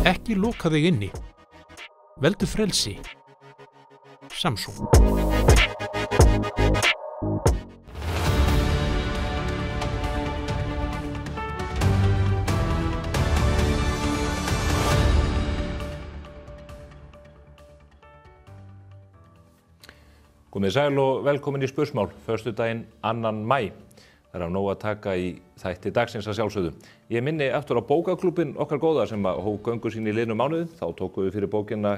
Ekki loka þig inni. Veldu frelsi. Samsung. Komið sæl og velkomin í Spursmál, föstudaginn 2. maí. Það af nóg að taka í þætti dagsins að sjálfsögðu. Ég minni aftur á bókaklúbbinn okkar góða sem hóf göngu sín í liðnum mánuði. Þá tókum við fyrir bókina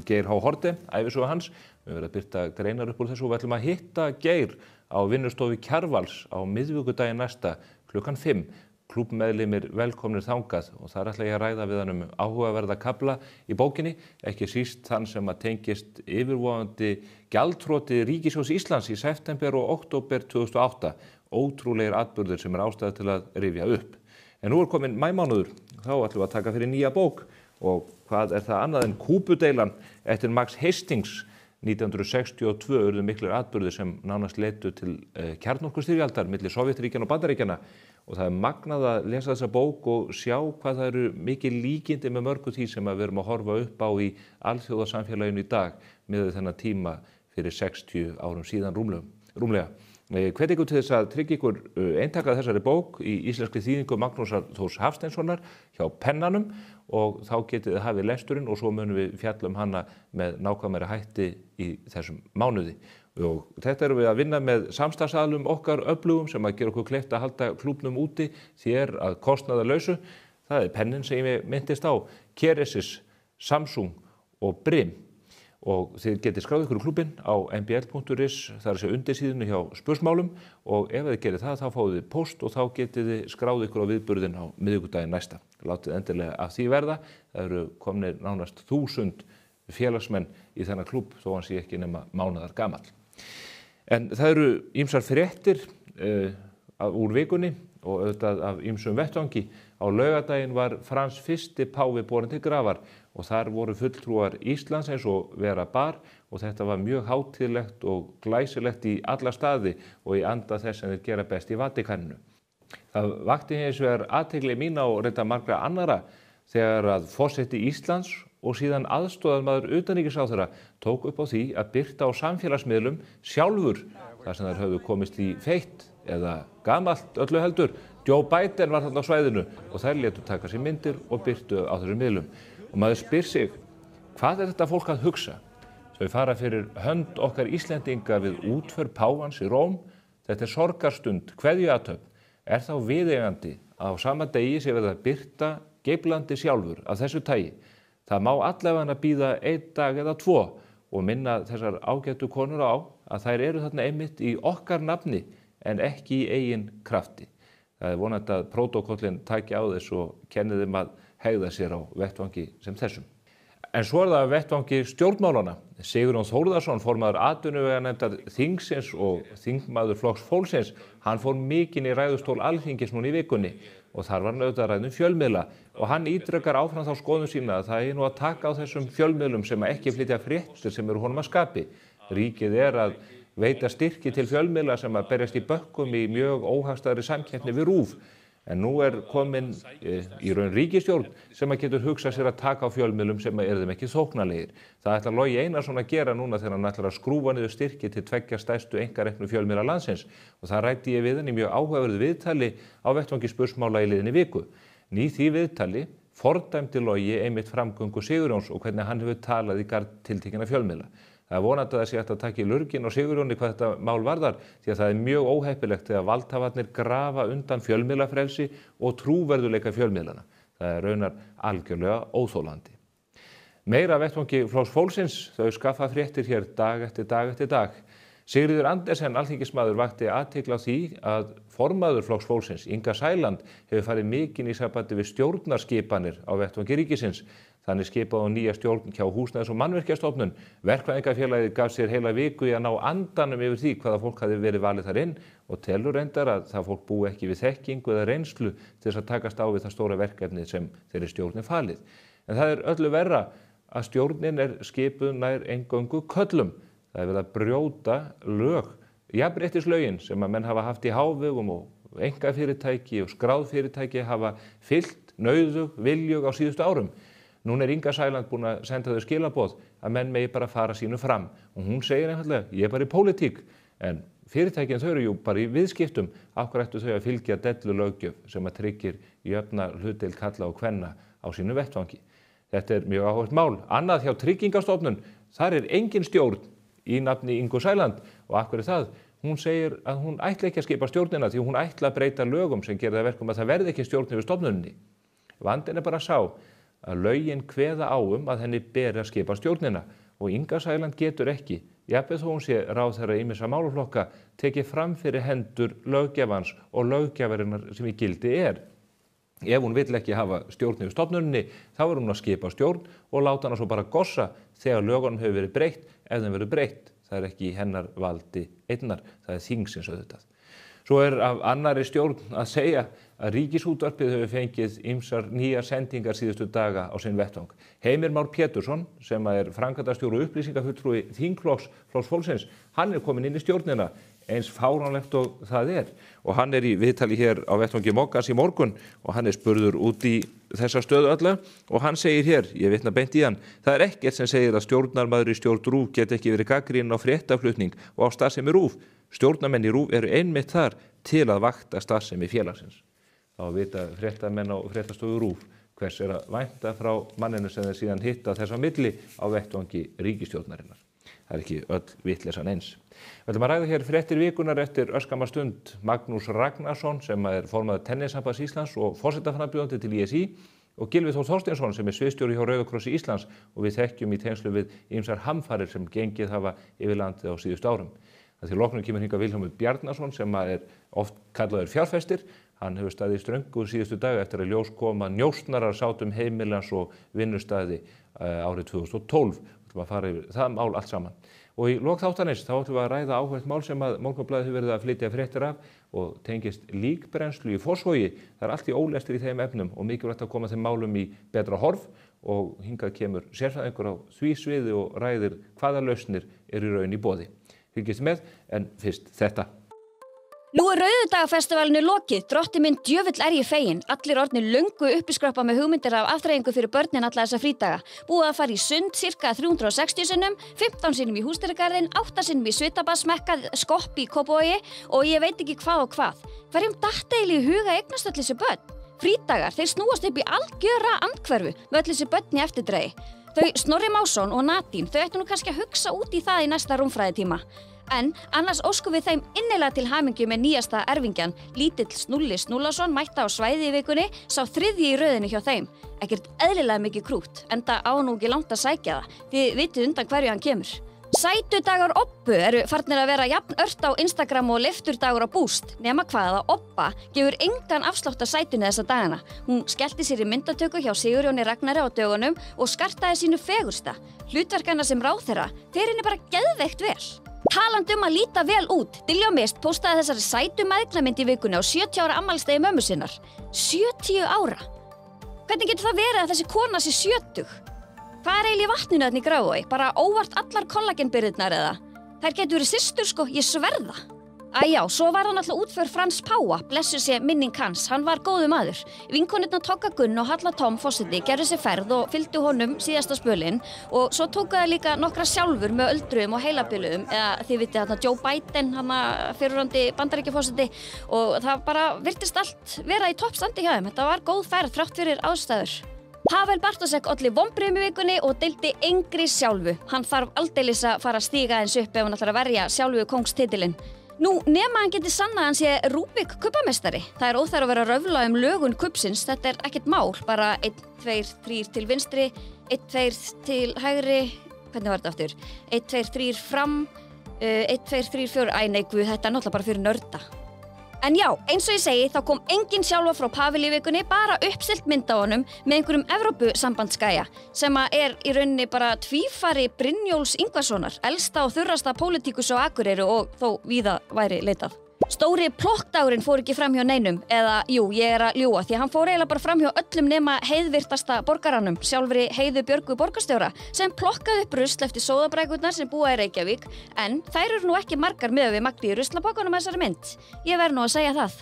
Geir H. Haarde, ævisögu hans. Við verðum að birta greinar upp úr þessu og við ætlum að hitta Geir á vinnustofu Kjarvals á miðvikudaginn næsta klukkan 5. Klúbbmeðlimir velkomnir þangað og þar ætla ég að ræða við hann áhugaverða kafla í bókinni, ekki síst þann sem að tengist yfirvofandi gjaldþroti Ríkissjóðs Íslands í september og október 2008. Ótrúlegir atburðir sem ástæða til að rifja upp. En nú komin maímánuður, þá ætlum við að taka fyrir nýja bók og hvað það annað en Kúbudeilan eftir Max Hastings. 1962 urðu miklir atburðir sem nánast leiddu til kjarnorkustyrjaldar milli Sovétríkjanna og Bandaríkjanna og það magnað að lesa þessa bók og sjá hvað það eru mikil líkindi með mörgu því sem við erum að horfa upp á í alþjóðasamfélaginu í dag með þennan tíma fyrir 60 árum síðan rúmlega. Hvet ykkur til þess að tryggja ykkur eintak af þessari bók í íslenskri þýðingu Magnúsar Þórs Hafsteinssonar hjá Pennanum og þá getið þið hafið lesturinn og svo munum við fjalla hana með nákvæmari hætti í þessum mánuði. Og þetta erum við að vinna með samstarfsaðilum okkar öflugum sem að gera okkur kleift að halda klúbbnum úti þér að kostnaðarlausu. Það er Pennin sem ég myndist á, Keresis, Samsung og Brim. Og þið getið skráð ykkur í klúbbinn á mbl.is, það er að segja undirsíðunni hjá Spursmálum og ef þið gerir það þá fáið þið post og þá getið þið skráð ykkur á viðburðin á miðvikudaginn næsta. Látið endilega af því verða, það eru komnir nánast 1000 félagsmenn í þennan klúbb þó hann sé ekki nema mánaðar gamall. En það eru ýmsar fréttir úr vikunni og auðvitað af ýmsum vettvangi. Á laugardaginn var Frans fyrsti páfi borinn til grafar og þar voru fulltrúar Íslands eins og vera bar og þetta var mjög hátíðlegt og glæsilegt í alla staði og í anda þess sem þeir gera best í Vatíkaninu. Það vakti hins vegar athygli mína og reynda margra annara þegar að forseti Íslands og síðan aðstoðarmaður utanríkisráðherra tók upp á því að birta á samfélagsmiðlum sjálfur þar sem þær höfðu komist í feitt eða gamalt öllu heldur. Joe Biden var þarna á svæðinu og þær létu taka sér myndir og birtu á þessum miðlum. Og maður spyr sig, hvað er þetta fólk að hugsa? Þau fara fyrir hönd okkar Íslendinga við útför páfans í Róm. Þetta er sorgarstund, kveðjuathöfn. Er þá viðeigandi á sama degi sem verið að birta geiflandi sjálfur af þessu tagi? Það má allavega bíða 1 dag eða 2 og minna þessar ágætu konur á að þær eru þarna einmitt í okkar nafni en ekki í eigin krafti. Það er vonandi að prótókollin taki á þess og kenni þeim að hegða sér á vettvangi sem þessum. En svo er það vettvangi stjórnmálana. Sigurjón Þórðarson, formaður atvinnuveganefndar þingsins og þingmaður Flokks fólksins, hann fór mikinn í ræðustól Alþingis núna í vikunni og þar var hann auðvitað að ræða fjölmiðla og hann ítrekar áfram þá skoðun sína að það er nú að taka á þessum fjölmiðlum sem ekki flytja fréttir sem eru honum að skapi. Ríkið er að veita styrki til fjölmiðla sem að berjast í bökkum í mjög óhagstæðri samkeppni við RÚV. En nú er komin í raun ríkisstjórn sem að getur hugsað sér að taka á fjölmiðlum sem eru þeim ekki þóknanlegir. Það ætlar Logi Einarsson að gera núna þegar hann ætlar að skrúfa niður styrki til 2 stærstu einkareknu fjölmiðla landsins. Og það ræddi ég við hann í mjög áhugaverðu viðtali á vettvangi Spursmála í liðinni viku. Ný því viðtali fordæmdi Logi einmitt framgöngu Sigurjóns og hvernig hann hefur talað í garð tiltekinna fjölmiðla. Það er vonandi að það sé hægt að taka í lurginn á Sigurjóni hvað þetta mál varðar því að það er mjög óheppilegt þegar valdhafarnir grafa undan fjölmiðlafrelsi og trúverðuleika fjölmiðlana. Það er raunar algjörlega óþolandi. Meira vettvangi Flokks fólksins, þau skaffa fréttir hér dag eftir dag eftir dag. Sigríður Andersen, alþingismaður, vakti athygli á því að formaður Flokks fólksins, Inga Sæland, hefur farið mikinn í sambandi við stjórnarskipanir á vettvangi ríkisins. Þannig skipað á nýja stjórn hjá Húsnæðis- og mannvirkjastofnun. Verkfræðingafélagið gaf sér heila viku í að ná andanum yfir því hvaða fólk hafi verið valið þar inn og telur reyndar að það fólk búi ekki við þekkingu eða reynslu til þess að takast á við það stóra verkefni sem þeirri stjórnin falið. En það er öllu verra að stjórnin er skipuð nær eingöngu körlum. Það er verið að brjóta lög, jafnréttislögin sem að menn hafa haft í hávegum og einkafyrirtæki og skráð fyrirtæki hafa fylgt nauðug, viljug á síðustu árum. Núna Inga Sæland búin að senda þau skilaboð að menn megi bara fara sínu fram og hún segir einfaldlega, ég bara í pólitík, en fyrirtækin þau eru jú bara í viðskiptum, af hverju ættu þau að fylgja dellu löggjöf sem að tryggir jöfna hlutdeild karla og kvenna á sínu vettvangi. Þetta mjög áhugavert mál. Annað hjá Tryggingastofnun, þar engin stjórn í nafni Ingu Sæland og af hverju það? Hún segir að hún ætla ekki að skipa stjórnina því hún ætla að breyta lögum sem gera það verkum að það verði ekki stjórn yfir stofnuninni. Vandinn bara sá að lögin kveða á að henni beri að skipa stjórnina og Inga Sæland getur ekki, jafnvel þó hún sé ráðherra ýmissa málaflokka, tekið fram fyrir hendur löggjafans og löggjafarinnar sem í gildi Ef hún vill ekki hafa stjórn yfir stofnuninni, þá hún að skipa stjórn og láta hana svo bara gossa þegar lögunum hefur verið breytt, ef þeim verið breytt. Það ekki í hennar valdi einnar, það þingsins auðvitað. Svo af annarri stjórn að segja að Ríkisútvarpið hefur fengið ýmsar nýjar sendingar síðustu daga á sinn vettvang. Heimir Már Pétursson, sem framkvæmdastjóri og upplýsingafulltrúi þingflokks fólksins, hann kominn inn í stjórnina, eins fáránlegt og það og hann í viðtali hér á vettvangi Moggans í morgun og hann spurður út í þessa stöðu alla og hann segir hér, ég vitna beint í hann, það ekkert sem segir að stjórnarmaður í stjórn RÚV geti ekki verið gagnrýninn á fréttaflutning og á starfsemi RÚV. Stjórnarmenn í RÚV eru einmitt þar til að vakta starfsemi félagsins. Þá vita fréttamenn á fréttastofu RÚV hvers að vænta frá manninu sem þeir síðan hitta þess á milli á vettvangi ríkisstjórnarinnar. Það ekki öll vitleysan eins. Við ætlum að ræða hér fréttir vikunar eftir örskamma stund Magnús Ragnarsson sem formaður Tennissambands Íslands og forsetaframbjóðandi til ISÍ og Gylfi Þór Þorsteinsson sem sviðsstjóri hjá Rauða krossi Íslands og við þekkjum í tengslum við ýmsar hamfarir sem gengið hafa yfir landið á síðustu árum. Að því loknum kemur hingað Vilhjálmur Bjarnason sem oft kallaður fjárfestir. Hann hefur staðið í ströngu síðustu daga eftir að ljós kom að njósnarar sátum heimilans og vinnustæði árið 2012. Við ætlum að fara yfir það mál allt saman. Og í lok þáttarins þá ætlum við að ræða áhugavert mál sem að Morgunblaðið hefur verið að flytja fréttir af og tengist líkbrennslu í Fossvogi. Það allt í ólestir í þeim efnum og mikilvægt að koma þeim málum í betra horf og hingað kemur sérfræðingur á því sviði og ræðir hvaða lausnir í raun í boði. Fylgist með, en fyrst þetta. Nú Rauðudagafestivalinu lokið, drotti minn djöfull ég fegin. Allir orðnir löngu uppiskrappa með hugmyndir af afþreyingu fyrir börnin alla þessa frídaga. Búið að fara í sund cirka 360 sinnum, 15 sinnum í Húsdýragarðinn, 8 sinnum í Svitabaðsmekkað, skopp í Kópavogi og ég veit ekki hvað og hvað. Hverjum datt eiginlega í hug að eignast öll þessi börn? Frídagar, þeir snúast upp í algjöra andhverfu með öll þessi börn í eftirdregi. Þau Snorri Másson og Nadín, þau ættu nú kannski að hugsa út í það í næsta rúmfræðitíma. En annars óskum við þeim innilega til hamingju með nýjasta erfingjan. Lítill Snúlli Snúllason mætti á svæði í vikunni, sá þriðji í röðinni hjá þeim. Ekkert eðlilega mikið krútt, enda á nú ekki langt að sækja það. Þið vitið undan hverju hann kemur. Sætudagar Obbu eru farnir að vera jafn ört á Instagram og leifturdagur á Boost. Nema hvað að Obba gefur engan afslátt af sætunni þessa dagana. Hún skellti sér í myndatöku hjá Sigurjóni Ragnari á dögunum og skartaði sínu fegursta. Hlutverk hennar sem ráðherra fer henni bara geðveikt vel. Talandi að líta vel út, Diljá Mist postaði þessari sætu mæðgnamynd í vikunni á 70 ára afmælisdegi mömmu sinnar. 70 ára? Hvernig getur það verið að þessi kona sé 70? Hvað eiginlega í vatninu þarna í Grafarvogi? Bara óvart allar kollagenbirgðirnar eða? Þær getur verið systur sko, ég sverða. Æjá, svo var hann alltaf útför Frans Páa, blessu sé minning hans, hann var góðu maður. Vinkonurnar Togga Gunn og Halla Tom forseti gerðu sér ferð og fylgdu honum síðasta spölinn og svo tóku það líka nokkra sjálfur með öldruðum og heilabiluðum, eða þið vitið þarna Joe Biden, hann fyrrverandi Bandaríkjaforseti og það bara virtist allt vera í toppstandi hjá þeim, þetta var góð ferð þrátt fyrir aðstæður. Pavel Bartósek olli vonbrigðum í vikunni og deildi engri sjálfu. Hann þarf aldeilis að fara að stíga eins upp ef hann ætlar að verja sjálfu kóngstitilinn. Nú, nema hann geti sannað hann sé Rúbik kubbamestari. Það óþarfi að vera að röfla lögun kubbsins, þetta ekkert mál. Bara 1, 2, 3 til vinstri, 1, 2 til hægri, hvernig var þetta aftur? 1, 2, 3 fram, 1, 2, 3, 4, æ nei guð, þetta náttúrulega bara fyrir nörda. En já, eins og ég segi, þá kom engin sjálfa frá Pavel í vikunni, bara uppselt mynd á honum með einhverjum Evrópusambandsgæja sem í rauninni bara tvífari Brynjólfs Ingvarssonar, elsta og þurrasta pólitíkus á Akureyri og þó víða væri leitað. Stóri plokkdagurinn fór ekki fram hjá neinum, eða jú, ég að ljúga því að hann fór eiginlega bara fram hjá öllum nema heiðvirtasta borgaranum, sjálfri Heiðu Björgu borgarstjóra, sem plokkaði upp rusl eftir sóðabrækurnar sem búa í Reykjavík, en þær eru nú ekki margar miðað við magni í ruslapokkunum þessari mynd. Ég verð nú að segja það.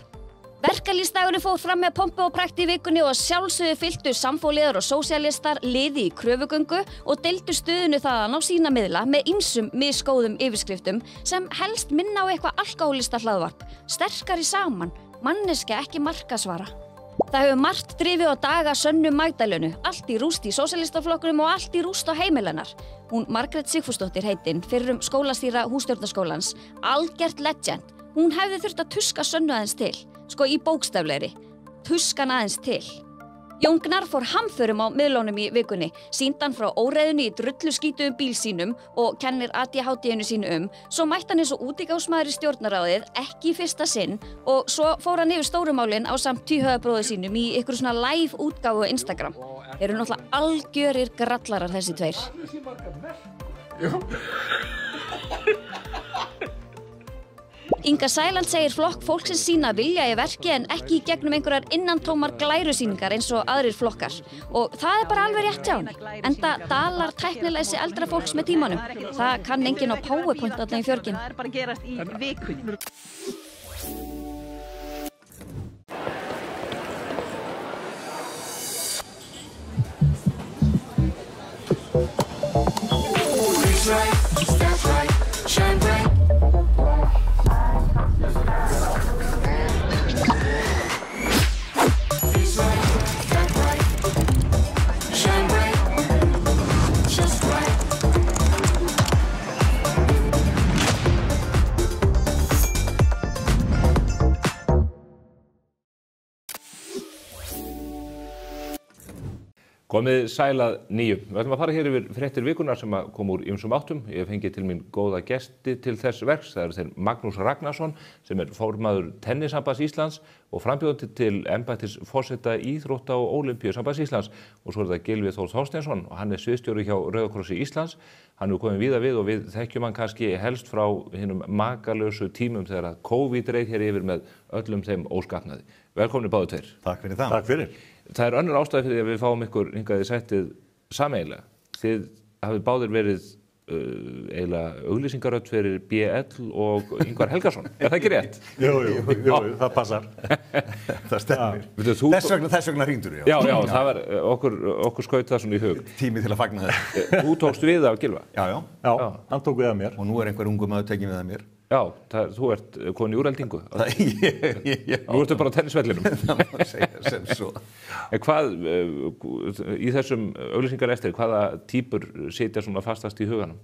Verkalýðsdagurinn fór fram með pompi og prakt í vikunni og sjálfsögðu fylgdu samfóliðar og sósíalistar liði í kröfugöngu og deildu stuðinu þaðan á sína miðla með ýmsum misgóðum yfirskriftum sem helst minna á eitthvað alkohólista hlaðvarp, sterkari saman, manneskja ekki markasvara. Það hefur margt drifið á daga Sönnu Magdalenu, allt í rúst í sósíalistaflokkunum og allt í rúst á heimilennar. Hún Margrét Sigfúsdóttir heitin, fyrrum skólastýra Hússtjórnarskólans, algjört legend. Hún hefði þurft að tuska Sönnu aðeins til, sko í bókstaflegri, tuskan aðeins til. Jón Gnarr fór hamförum á miðlunum í vikunni, sýndi hann frá óreiðunni í drulluskítuðum bíl sínum og kennir ADHD-inu sínu svo mætti hann eins og útigáfsmaður í stjórnarráðið, ekki í fyrsta sinn, og svo fór hann yfir stórumálin á samt tvíhöfðabróður sínum í ykkur svona live útgáfu á Instagram. Eru náttúrulega algjörir grallarar þessi tveir. Inga Sæland segir flokk fólksins sína vilja í verki en ekki í gegnum einhverjar innantómar glærusýningar eins og aðrir flokkar. Og það bara alveg rétt hjá henni, enda dalar tæknileysi eldra fólks með tímanum. Það kann enginn á PowerPoint allan í fjörgin. Það bara gerast í vikunni. Komið sæl að nýju. Við ætlum að fara hér yfir fréttir vikunar sem kom úr ýmsum áttum. Ég hef fengið til mín góða gesti til þess verks. Það eru þeir Magnús Ragnarsson sem formaður Tennissambands Íslands og frambjóðandi til embættis forseta Íþrótta- og Ólympíusambands Íslands. Og svo það Gylfi Þór Þorsteinsson og hann sviðsstjóri hjá Rauða krossi Íslands. Hann hefur komið víða við og við þekkjum hann kannski helst frá hinum makalausu tímum þegar að COVID reið hér yfir með öllum þeim óskapnaði. Velkomnir báðu tveir. Takk fyrir það. Takk fyrir. Það önnur ástæða fyrir því að við fáum ykkur hingað í sættið sameiginlega. Þið hafið báðir verið eiginlega auglýsingarödd fyrir BL og Ingvar Helgason. Er það ekki rétt? Jú, það passar. Það stemmir. Þess vegna hringdur ég. Já, það var okkur skaut það svona í hug. Tími til að fagna þess. Þú tókst við af Gylfa? Já, hann tók við af mér. Og nú einhver ungur maður tekið við af mér. Já, þú ert komin í úreldingu. Nú ertu bara á tennisvellinum. Það má segja sem svo. Hvað, í þessum auglýsingarestri, hvaða típur sitja svona fastast í huganum?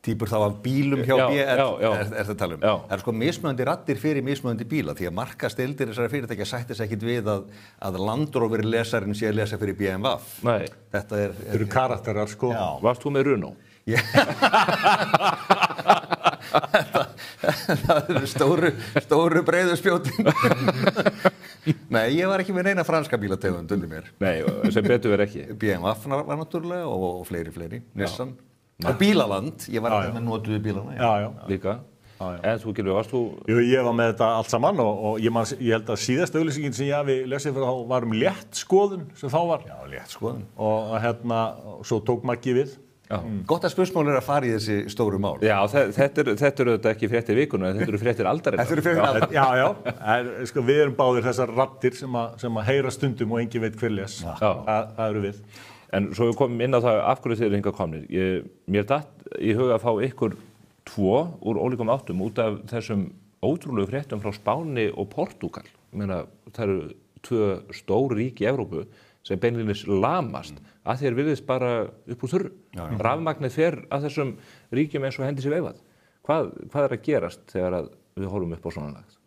Típur þá af bílum hjá BL, er það að tala um. Já. Það er sko mismunandi raddir fyrir mismunandi bíla, því að markadeildir þessara fyrirtækja sættis ekkit við að Land Rover lesarinn sé að lesa fyrir BMW. Nei. Þetta eru karakterar sko. Já. Varst þú með Renault? Það eru stóru breiðu spjótin. Nei, ég var ekki með neina franska bílategund undir mér. Nei, sem betur verið ekki. BMW var náttúrulega og fleiri. Nissan. Og Bílaland, ég var með notuðu bílana. Já. Líka. En þú Gylfi, varst þú? Jú, ég var með þetta allt saman og ég held að síðasta auglýsingin sem ég hafi lesið fyrir þá var léttskoðun sem þá var. Já, léttskoðun. Og svo tók Maggi við. Gott að spursmál að fara í þessi stóru mál. Já, þetta eru þetta ekki fréttir vikuna, þetta eru fréttir aldarinnar. Þetta eru fréttir aldarinnar. Já. Sko, við erum báðir þessar raddir sem að heyra stundum og engin veit hver les. Það eru við. En svo við komum inn á það af hverju þið eru hingað komnir. Mér datt í huga að fá ykkur tvo úr ólíkum áttum út af þessum ótrúlegu fréttum frá Spáni og Portúgal. Ég meina, það eru tvö stór ríki í Evrópu sem beinlínis lamast að þeir virðist bara upp úr þurru. Rafmagnið fer að þessum ríkjum eins og hendi sér veifað. Hvað er að gerast þegar að við horfum upp á svona lagt?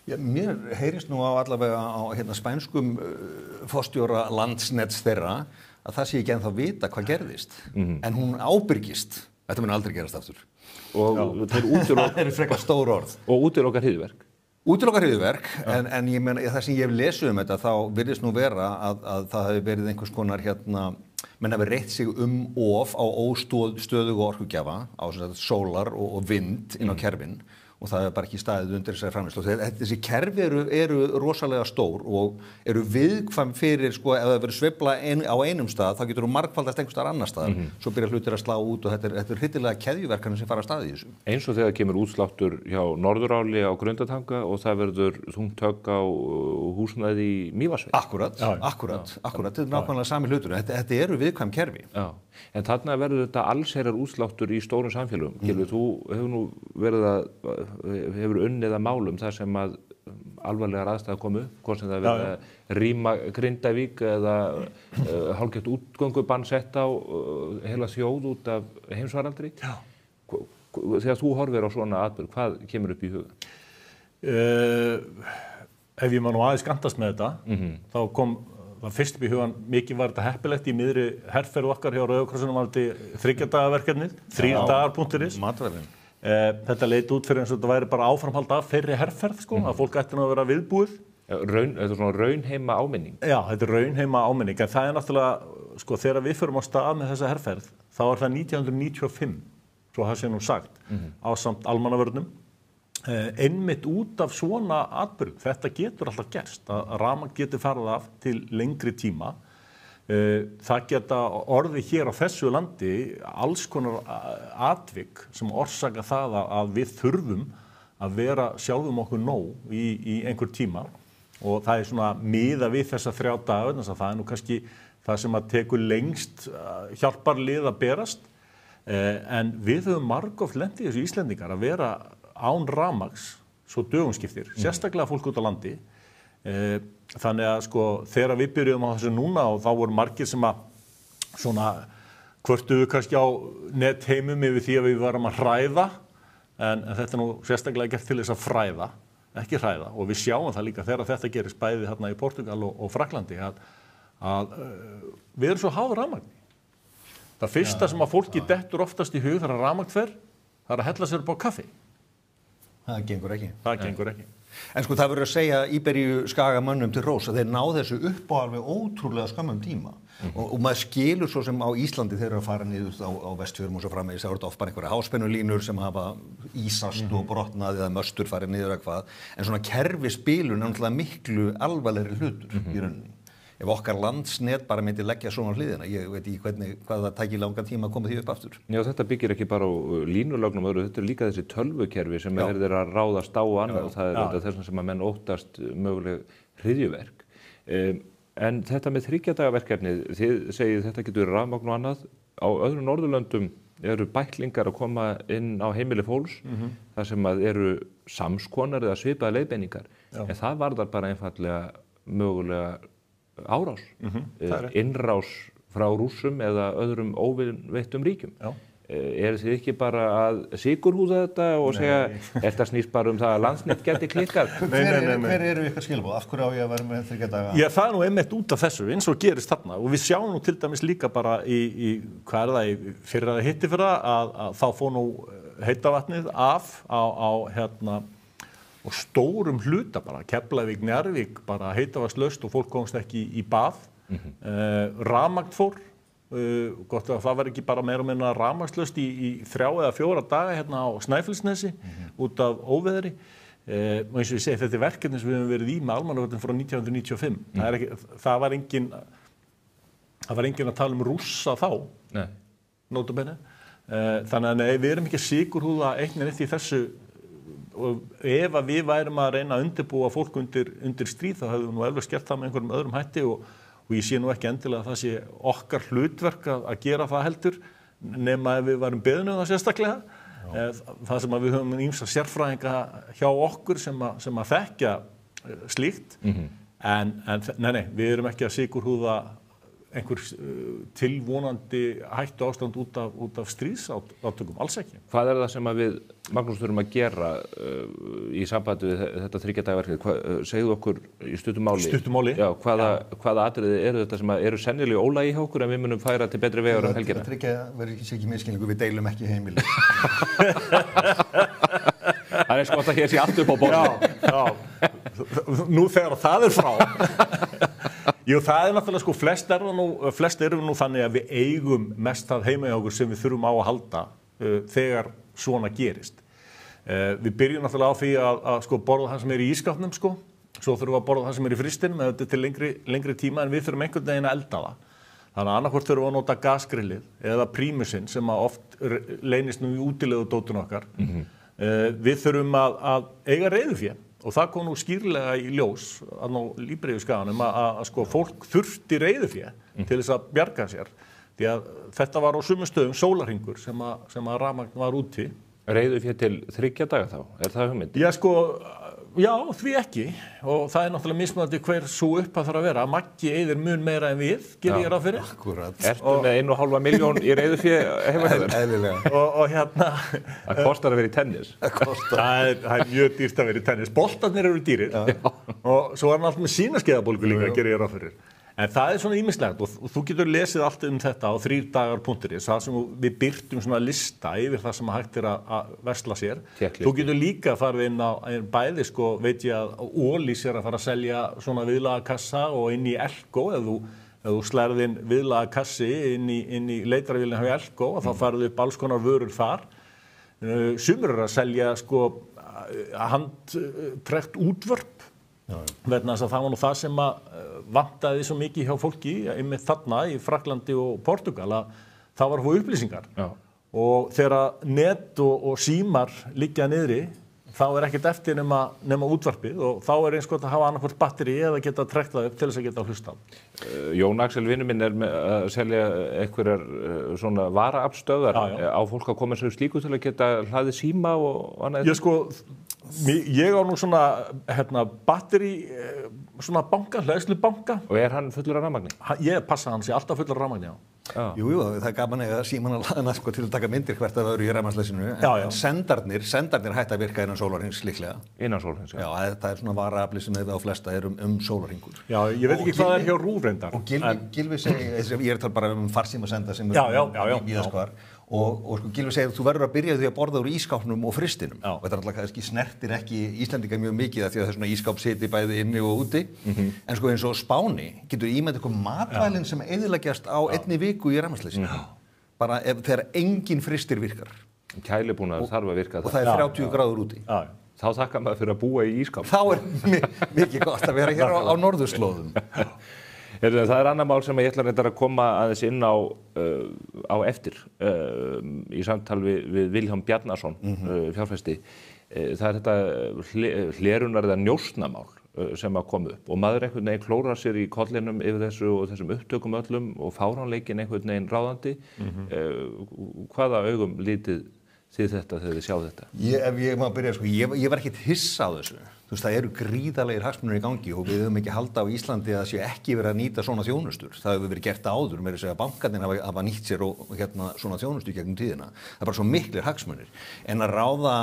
Já, mér heyrist nú á allavega á spænskum forstjóra Landsnets þeirra að það sé ekki ennþá vita hvað gerðist. En hún ábyrgist. Þetta mun aldrei gerast aftur. Og það eru frekar stór orð. Og útilokar hryðjuverk. Útilokar hryðjuverk, en ég meina það sem ég hef lesið þetta þá virðist nú vera að það hefur verið einhvers konar menn hafi reitt sig of á óstöðugu orkugjafa á sólar og vind inn á kerfin og það bara ekki staðið undir þessari framleiðslu. Þessi kerfi eru rosalega stór og eru viðkvæm fyrir, sko, ef það verður sveifla á einum stað, þá getur þú margfaldast einhvers staðar annar staðar, svo byrja hlutir að slá út og þetta er hryllilega keðjuverkanir sem fara að staði í þessu. Eins og þegar kemur útsláttur hjá Norðuráli á Grundartanga og það verður þungt högg á húsnæði í Mývatnssveit. Akkurat. Þetta er nákvæmlega sami hlutur. Þetta eru viðkvæm kerfi. Já. En þarna verður þetta allsherjar útsláttur í stórum samfélögum. Gylfi, þú hefur nú hefur unnið að málum þar sem að alvarlegar aðstæður komu upp, hvort sem það verður að rýma Grindavík eða hálfgert útgöngubann sett á heila þjóð út af heimsfaraldri. Já. Þegar þú horfir á svona atburð, hvað kemur upp í huga? Ef ég má nú aðeins skantast með þetta, þá kom það fyrst upp í hugan, mikið var þetta heppilegt í miðri herferð okkar hjá Rauða krossinum var þetta 3 daga verkefnið, 3 dagar.is. Matvæli. Þetta leit út fyrir eins og þetta væri bara áframhald af þeirri herferð, sko, að fólk ætti nú að vera viðbúið. Þetta er svona raunheima áminning. Já, þetta er raunheima áminning, en það er náttúrulega, sko, þegar við förum á stað með þessa herferð, þá er það 1995, svo það sé nú sagt, ásamt almannavörnum, einmitt út af svona atburð. Þetta getur alltaf gerst, að rafmagn getur farið af til lengri tíma. Það geta orðið hér á þessu landi alls konar atvik sem orsaka það að við þurfum að vera sjálfum okkur nóg í einhver tíma og það er svona miða við þessa 3 daga, þannig að það er nú kannski það sem að tekur lengst hjálparlið að berast, en við höfum margoft lent í þessu Íslendingar að vera án rafmagns svo dögum skiptir, sérstaklega fólk út á landi. Þannig að sko þegar við byrjuðum á þessu núna og þá voru margir sem að svona kvörtuðu kannski á netheimum yfir því að við varum að hræða, en þetta er nú sérstaklega gert til þess að fræða, ekki hræða, og við sjáum það líka þegar þetta gerist bæði hérna í Portúgal og Frakklandi að við erum svo háð rafmagni. Það fyrsta sem að fólki dettur oftast í hug þegar rafmagn fer, það er að hella sér upp á kaffi. Það gengur ekki. En sko það verður að segja Íberíu skagamönnum til rós að þeir ná þessu upp á alveg ótrúlega skammum tíma og maður skilur svo sem á Íslandi þeir eru að fara niður á Vestfjörðum og svo framvegis, það eru oft bara einhverja háspennulínur sem hafa ísast og brotnað eða möstur farið niður eða hvað, en svona kerfisbilun er náttúrulega miklu alvarlegri hlutur í rauninni. Ef okkar landsnet bara myndi leggja svona á hliðina, ég veit ekki hvað það tæki langan tíma að koma því upp aftur. Já, þetta byggir ekki bara á línulögnum öðru, þetta er líka þessi tölvukerfi sem er að ráðast á og annað og það er þess sem að menn óttast möguleg hryðjuverk. En þetta með 3 daga verkefnið, þið segið þetta getur rafmagn og annað, á öðrum Norðurlöndum eru bæklingar að koma inn á heimili fólks, þar sem að eru samskonar eða svipaða leiðbeiningar, en það varðar bara einfaldlega mögulega árás, innrás frá Rússum eða öðrum óvinveittum ríkjum. Eru þið ekki bara að sykurhúða þetta og segja, þetta snýst bara það að Landsnet geti klikkað? Hver eru ykkar skilabóð? Af hverju á ég að vera með 3 daga? Já, það er nú einmitt út af þessu, eins og gerist þarna og við sjáum nú til dæmis líka bara hvað er það, í fyrra eða hittifyrra að þá fór nú heita vatnið af á og stórum hluta bara, Keflavík, Njarðvík, bara heitavatnslaust og fólk komst ekki í bað. Rafmagn fór, gott að það var ekki bara meira og minna rafmagnslaust í 3 eða 4 daga hérna á Snæfellsnesi út af óveðri. Og eins og ég segi, þetta er verkefni sem við höfum verið í með almannavörnum frá 1995. Það var engin að tala Rússa þá, nota bene. Þannig að nei, við erum ekki sigurhúða eignir eitt í þessu. Og ef að við værum að reyna að undirbúa fólk undir stríð þá hefðum við nú alveg gert það með einhverjum öðrum hætti og ég sé nú ekki endilega að það sé okkar hlutverk að gera það heldur nema ef við varum beðin það sérstaklega. Það sem að við höfum ýmsa sérfræðinga hjá okkur sem að þekkja slíkt en nei, við erum ekki að sigurhúða einhver tilvonandi hættu ástand út af stríðsátökum, alls ekki. Hvað er það sem að við, Magnús, þurfum að gera í sambandi við þetta 3 daga verkefni? Segðu okkur í stuttu máli. Já, hvaða atriði eru þetta sem eru sennilega ólægi hjá okkur en við munum færa til betri vegar um helgina? Það verður ekki misskilningu, við deilum ekki heimili. Það er skott að hér sé allt upp á borðinu. Já. Nú þegar það er frá. Jú, það er náttúrulega sko, flest erum nú þannig að við eigum mest það heima hjá okkur sem við þurfum á að halda þegar svona gerist. Við byrjum náttúrulega á því að sko borða það sem í ískapnum sko, svo þurfum við að borða það sem í fristinum eða þetta til lengri tíma en við þurfum einhvern veginn að elda það. Þannig að annarkvort þurfum við að nota gasgrillið eða prímusinn sem að oft leynist nú í útilegudótun okkar. Við þurfum að eiga reiðufé og það kom nú skýrlega í ljós að ná lífeyrisskaganum að sko fólk þurfti reiðufé til þess að bjarga sér. Því að þetta var á sumum stöðum sólarhringur sem að rafmagn var úti. Reiðufé til 3 daga þá? Það hugmynd? Já, sko, já, því ekki. Og það náttúrulega mismunandi hver svo upphæð þarf að vera. Maggi eyðir mun meira en við, geri ég ráð fyrir. Akkurat. Ertu með 1,5 milljón í reiðufé heima hefur? Eðlilega. Og hérna... Það kostar að vera í tennis. Það er mjög dýrt að vera í tennis. Boltarnir eru dýrir. Og svo er hann alltaf með sínaskeiðabólgu líka, geri ég ráð fyrir. En það er svona ýmislegt og þú getur lesið allt þetta á 3dagar.is, það sem við birtum svona lista yfir það sem hægt að versla sér. Þú getur líka farið inn á bæði, sko, veit ég að Ólís að fara að selja svona viðlagakassa og inn í Elko, ef þú slærið inn viðlagakassi inn í leitarvélina hjá Elko og þá farið upp alls konar vörur þar. Sumir að selja, sko, handtrekt útvörp. Vegna þess að það var nú það sem að vantaði svo mikið hjá fólki einmitt þarna í Frakklandi og Portúgal að það var að fá upplýsingar. Og þegar net og símar liggja niðri þá er ekkert eftir nema útvarpið og þá er eins gott að hafa annarkvort batteri eða geta trekt það upp til þess að geta hlusta. Jón Axel vinur minn er með að selja einhverjar svona varaaflsstöðvar. Á fólk að koma sér slíku til að geta hlaðið síma og annað? Ég á nú svona batteri, svona banka, hleðslubanka. Og er hann fullur af rafmagni? Ég passa hann sé alltaf fullur af rafmagni, já. Jú, það er gaman að síman að laðna sko, til að taka myndir hvert að það eru í rafmagnsleysinu. En sendarnir hætta að virka innan sólarhrings líklega. Innan sólarhrings, já. Já, það er svona varaafli sem þetta á flesta er sólarhringur. Já, ég veit ekki hvað er hjá RÚV reyndar. Og Gylfi segir, ég er bara farsímasenda sem víðast hvar. Og sko Gylfi segir að þú verður að byrja því að borða úr ískápnum og fristinum. Og þetta alltaf kannski snertir ekki Íslendinga mjög mikið því að það er svona ískápsiti bæði inni og úti. En sko eins og Spáni getur ímyndað eitthvað matvælin sem eyðileggjast á einni viku í rafmagnsleysinu. Bara þegar engin fristir virkar. Kælibúnaður þarf að virka það. Og það er 30 gráður úti. Þá þakkar maður fyrir að búa í ískáp. Þá er mikið gott að vera hér á norðurslóðum. Það er annað mál sem ég ætla reyndar að koma aðeins inn á eftir í samtal við Vilhjálm Bjarnason, fjárfesti. Það er þetta hlerunar eða njósnamál sem að koma upp og maður einhvern veginn klórar sér í kollinum yfir þessu og þessum upptökum öllum og fáránleikin einhvern veginn ráðandi. Hvaða augum lítið þið þetta þegar þið sjáðu þetta? Ef ég má byrja, sko, ég var ekkert hissa á þessu. Þú veist, það eru gríðarlegir hagsmunir í gangi og við höfum ekki halda á Íslandi að það sé ekki verið að nýta svona þjónustur. Það hefur verið gert áður, meira að segja bankarnir hafa nýtt sér og svona þjónustu gegnum tíðina. Það er bara svo miklir hagsmunir. En að ráða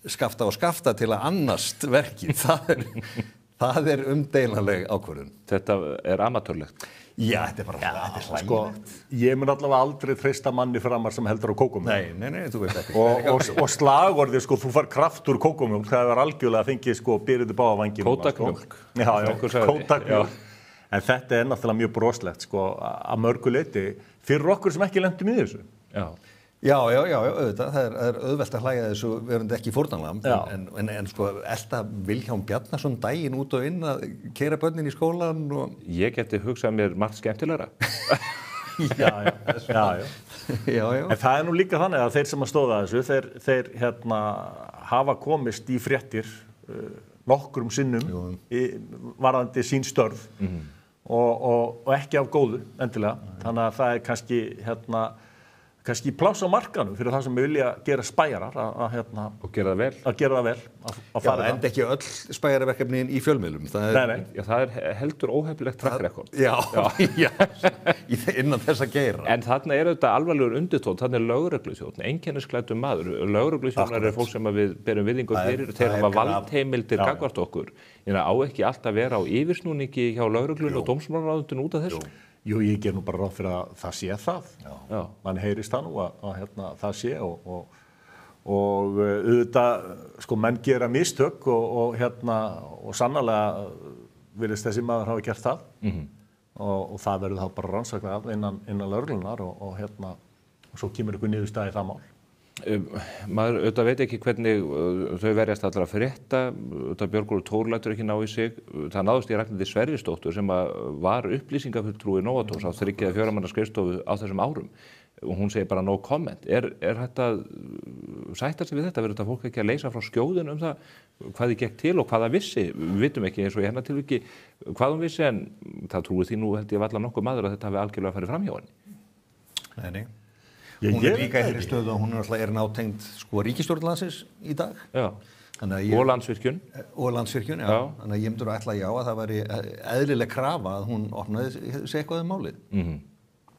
skafta til að annast verkið, það er umdeilanleg ákvörðun. Þetta er amatörlegt. Já, þetta er bara hlægilegt. Sko, ég mun allavega aldrei treysta manni framar sem heldur á kókómjólk. Nei, þú veist ekki. Og slagorðið, sko, þú fær kraft úr kókómjólk, það var algjörlega að fengið, sko, byrjuðu báða vangið. Kótakmjólk. Já, kótakmjólk. En þetta er náttúrulega mjög broslegt, sko, að mörgu leyti fyrir okkur sem ekki lentum í þessu. Já, auðvitað, það er auðvelt að hlæja þessu verandi ekki fórnarlamb, en sko, elta Vilhjálm Bjarnason daginn út og inn að keyra börnin í skólan og... Ég geti hugsað mér margt skemmtilegra. Já. En það er nú líka þannig að þeir sem að stóða þessu, þeir hafa komist í fréttir nokkrum sinnum varðandi sín störf og ekki af góðu endilega. Þannig að það er kannski pláss á markanum fyrir það sem við vilja gera spæjarar og gera það vel. Að gera það vel. Já, enda ekki öll spæjaraverkefnin í fjölmiðlum. Nei. Já, það er heldur óhefnilegt track record. Já, innan þess að gera. En þarna er þetta alvarlegur undirtónn, þarna er lögregluþjónn, einkennisklæddur maður. Lögregluþjónnar er fólk sem við berum virðingu fyrir, þeir hafa valdheimildir gagnvart okkur. Á ekki alltaf vera á yfirsnúningi hjá lögreglunni og dómsmálaráðuneytinu út af þessu. Jú, ég ger nú bara ráð fyrir að það sé það. Man heyrist það nú að það sé og auðvitað, sko, menn gera mistök og sannarlega virðist þessi maður hafa gert það og það verður þá bara rannsakað innan lögreglunnar og svo kemur ykkur niðurstaða í það mál. Maður auðvitað veit ekki hvernig þau verjast allra að frétta, auðvitað Björgólfur Thor lætur ekki ná í sig. Það náðust í Ragnhildi Sverrisdóttur sem var upplýsingafulltrúi Nóatós á 3 eða 4 manna skrifstofu á þessum árum og hún segir bara no comment. Er þetta sættar sig við þetta? Verður þetta fólk ekki að leysa frá skjóðun það hvað þið gekk til og hvað það vissi? Við vitum ekki eins og í hennar tilviki hvað hún vissi en það trúi því nú held ég varla nokkuð maður að þetta hafi algjörlega farið fram hjá henni. Nei. Hún líka í þeirri stöðu og hún er nátengd ríkisstjórnlandsins í dag. Já. Og Landsvirkjun. Og Landsvirkjun, já. Þannig að ég myndur að ætla að það væri eðlileg krafa að hún opnaði sig eitthvað málið.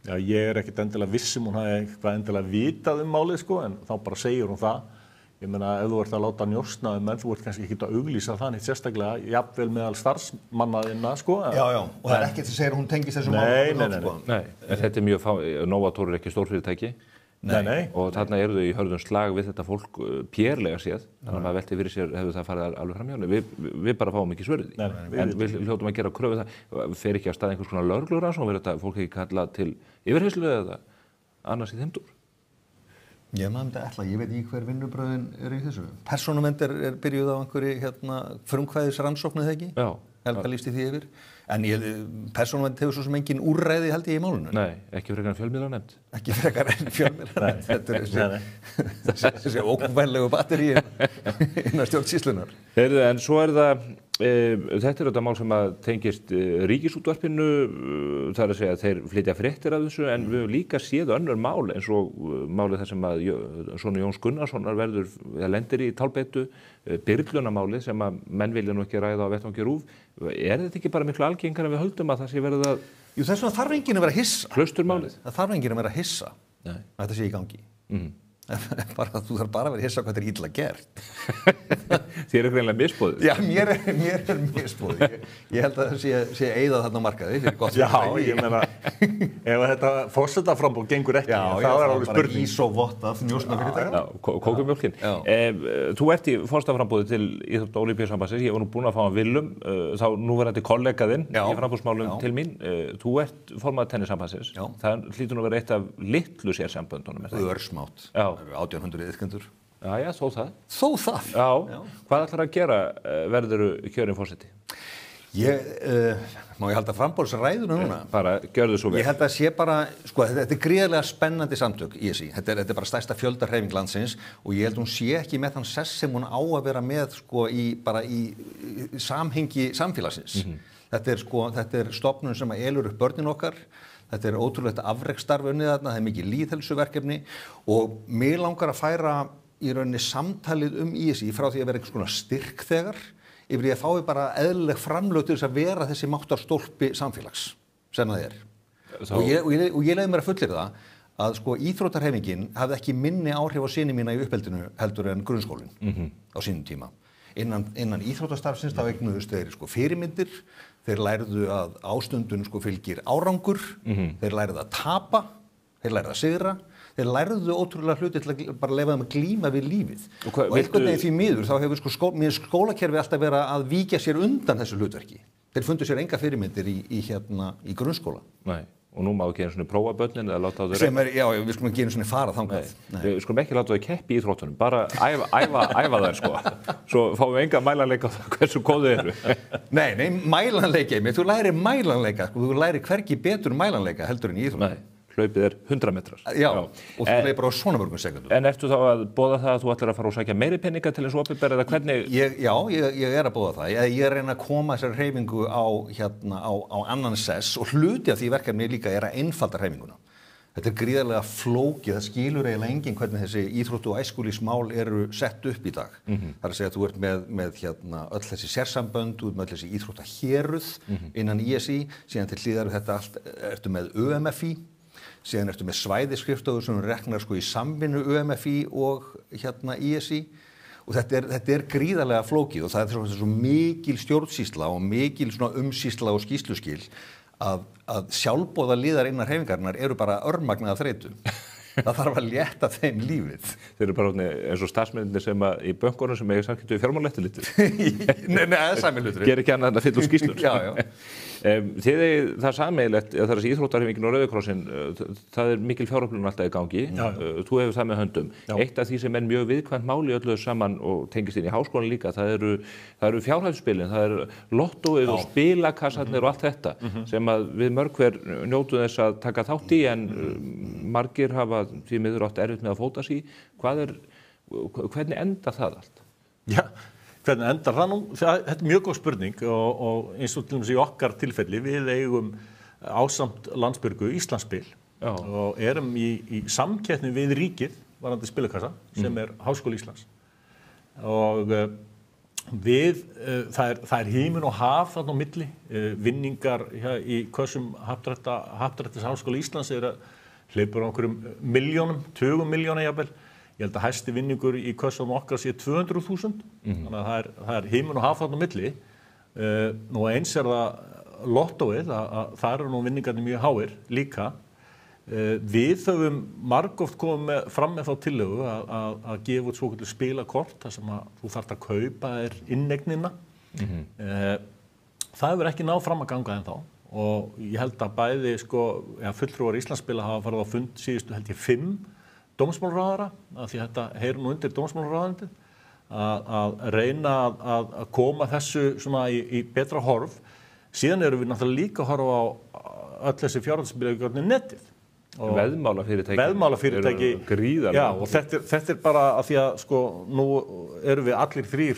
Já, ég ekkert endilega viss hún hafi eitthvað endilega vitað málið en þá bara segir hún það. Ég meina, ef þú ert að láta njósna menn, þú ert kannski ekki að auglýsa það neitt sérstaklega, jafnvel meðal starfsmannaðinna, Já, og það ekkert sem segir hún tengist þessum málum. Nei, þetta mjög Nóatór ekki stórfyrirtæki. Nei. Og þarna eru þau í hörðum slag við þetta fólk pérlega séð, þannig að maður velti fyrir sér hefur það farið alveg fram hjá henni. Við bara fáum ekki svörði því, en við hljótum að gera kröfu það, fer ekki á stað einhvers konar lögreglurannsókn, verður þetta fólk ekki kallað til yfirheyrslu eða annars í þeim dúr? Ég veit ekki hver vinnubröðin í þessu. Persónuvernd byrjuð á einhverju frumkvæðisrannsókn eða ekki? Já. Helga lýsti því yfir. En persónuvernd hefur svo sem engin úrræði held ég í málunum. Nei, ekki frekar en fjölmiðlanefnd. Ekki frekar en fjölmiðlanefnd. Þetta er þessi ókvæðlegu batterí innan stjórnsýslunar. En svo það, þetta þetta mál sem að tengist Ríkisútvarpinu, það að segja að þeir flytja fréttir af þessu, en við höfum líka séð önnur mál eins og málið þar sem að svona Jóns Gunnarssonar lendir í tálbeitu, Byrlunamálið sem að menn vilja nú ekki ræða á vettvangi RÚV. Þetta ekki bara miklu algengar en við höldum að það sé verið að... Jú, þess vegna þarf enginn að vera hissa. Klausturmálið. Það þarf enginn að vera hissa að þetta sé í gangi. Þú þarf bara að vera hissa hvað þetta er illa gert. Þér greinilega misboðið. Já, mér er misboðið. Ég held að það sé eyðað þarna á markaði fyrir gott. Já, ég meina, ef þetta forsetaframboð gengur ekki, þá alveg spurning. Bara ís og vottað njósna fyrirtækja. Já, kókumjólkin. Þú ert í forsetaframboði til Íþrótta- og Ólympíusambandsins. Ég var nú búinn að fá hann Willum, þá núverandi kollegaðinn í framboðsmálum til mín. Þú ert formaður tennissambandsins. Það hlýtur nú að vera eitt af litlu sérsamböndunum. Örsmátt. 1800 iðkendur. Já, þó það. Þó það? Já. Hvað ætlar að gera verður kjörinn forseti? Má ég halda framboðsræðuna núna? Bara gjörðu svo vel. Ég held að sé bara, þetta er gríðarlega spennandi samtök í þessi. Þetta er bara stærsta fjöldahreyfing landsins og ég held hún sé ekki með þann sess sem hún á að vera með í samhengi samfélagsins. Þetta er stofnun sem elur upp börnin okkar. Þetta er ótrúlegt afreksstarf unnið þarna, það er mikið lýðheilsuverkefni og mig langar að færa í rauninni samtalið ISÍ frá því að vera einhvers konar styrkþegar yfir því að fái bara eðlileg framlög til þess að vera þessi máttarstólpi samfélags sem það er. Og ég leiði mér að fullyrða að íþróttahreyfingin hafði ekki minni áhrif á syni mína í uppeldinu heldur en grunnskólinn á sínum tíma. Innan íþróttastarfsins þá eignuðust þeir fyrirmyndir, þeir lærðu að ástundun fylgir árangur, þeir lærðu að tapa, þeir lærðu að sigra, þeir lærðu ótrúlega hluti til að bara leyfa þeim að glíma við lífið. Og einhvern veginn því miður þá hefur skólakerfi alltaf verið að víkja sér undan þessu hlutverki. Þeir fundu sér enga fyrirmyndir í grunnskóla. Nei. Og nú má ekki einu svona prófa börnin eða láta á þau Já, við skulum ekki einu svona fara þangað. Við skulum ekki láta þau keppi í íþróttunum, bara æfa þær Svo fáum við enga mælanleika á það hversu góðu eru. Nei, mælanleika, þú lærir mælanleika, þú lærir hvergi betur mælanleika heldur en í íþróttunum. Nei, hlaupið 100 metrar. Já, og þú hleypur á svona mörgum sekundum. En ertu þá að boða það að þú ætlar að fara og sækja meiri peninga til eins og opinbera eða hvernig? Já, ég er að boða það. Ég er að reyna að koma þessari hreyfingu á annan sess og hluti af því verkefni líka er að einfalda hreyfinguna. Þetta er gríðarlega flókið, það skilur eiginlega enginn hvernig þessi íþróttu og æskulýðsmál eru sett upp í dag. Það er að segja að þú ert með öll þessi sérsambönd, þú ert með öll þessi íþróttahéruð innan ISÍ, síðan til hliðar þetta allt ertu með ÖMFÍ, síðan ertu með svæðisskrifstofur sem reknar í samvinnu ÖMFÍ og ISÍ og þetta er gríðarlega flókið og það er svo mikil stjórnsýsla og mikil umsýsla og skýrsluskil að sjálfboða liðar innan hreyfingarinnar eru bara örmagnaða þreytu. Það þarf að létta þeim lífið. Þeir eru bara eins og starfsmennir sem í bönkunum sem eiga samskipti við fjármálaeftirlitið. Nei, það er sami hlutur. Ger ekki annað en að fylla úr skýrslur. Já. Þið það sameiginlegt, það þessi íþróttahreyfingin og Rauði krossinn, það mikil fjáröflun alltaf í gangi. Þú hefur það með höndum. Eitt af því sem mjög viðkvæmt máli öllu saman og tengist inn í háskólann líka, það eru fjárhættuspilin, það eru lottóið og spilakassarnir og allt þetta sem að við mörg hver njótum þess að taka þátt í en margir hafa því miður átt erfitt með að fóta sig. Hvernig endar það allt? Já, hvernig endar það nú? Þetta mjög góð spurning og eins og til dæmis í okkar tilfelli við eigum ásamt Landsbjörgu Íslandsspil og erum í samkeppni við ríkið varðandi spilakassa sem Háskóli Íslands og það himinn og haf þarna á milli vinningar í kössum Happdrættis Háskóla Íslands hleypur á einhverjum milljónum, 20 milljóna jafnvel. Ég held að hæsti vinningur í kössunum okkar sé 200.000, þannig að það himinn og haf þarna á milli. Nú eins það lottóið, það eru nú vinningarnir mjög háir líka. Við höfum margoft komið fram með þá tillögu að gefa út svokölluð spilakort, þar sem að þú þarft að kaupa innegnina. Það hefur ekki náð fram að ganga ennþá og ég held að bæði fulltrúar Íslandsspila hafa farið á fund síðustu held ég 5 dómsmálaráðherra, af því þetta heyrir nú undir dómsmálaráðuneytið, að reyna að koma þessu svona í betra horf. Síðan erum við náttúrulega líka að horfa á öll þessi fjárhættuspilagjöfni netið. Veðmálafyrirtæki gríðarlega. Já, og þetta bara að því að nú erum við allir 3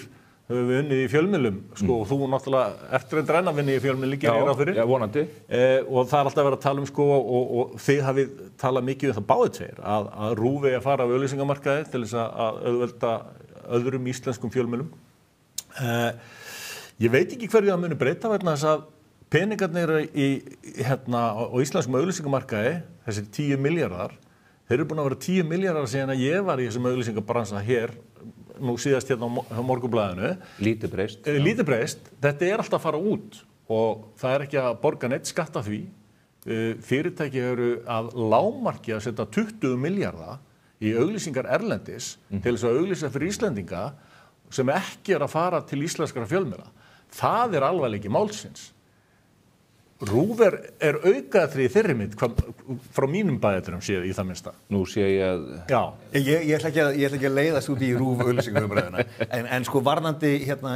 höfum við unnið í fjölmiðlum og þú náttúrulega eftir að renna vinni í fjölmiðlum líka hér á fyrir. Já, vonandi. Og það alltaf verið að tala og þið hafið talað mikið það báðir tveir að RÚV að fara af auglýsingamarkaði til þess að auðvelda öðrum íslenskum fjölmiðlum. Ég veit ekki hverju það muni breyta vegna þess að peningarnir á íslenskum auglýsingamarkaði, þessir 10 milljarðar, þeir eru búin að vera 10 milljarðar síðan að ég var í þessum auglýsingabransa hér nú síðast hérna á Morgunblaðinu. Lítið breyst. Lítið breyst. Þetta alltaf að fara út og það ekki að borga neitt skatt af því. Fyrirtæki eru að lágmarki að setja 20 milljarða í auglýsingar erlendis til þess að auglýsa fyrir Íslendinga sem ekki að fara til íslenskra fjölmiðla. Það alvarleiki málsins. RÚV aukaðri í þeirri mynd frá mínum bæjaturum séð í það minnsta. Nú sé ég að... Já. Ég ætla ekki að leiðast út í RÚV auglýsingaumræðuna. En varðandi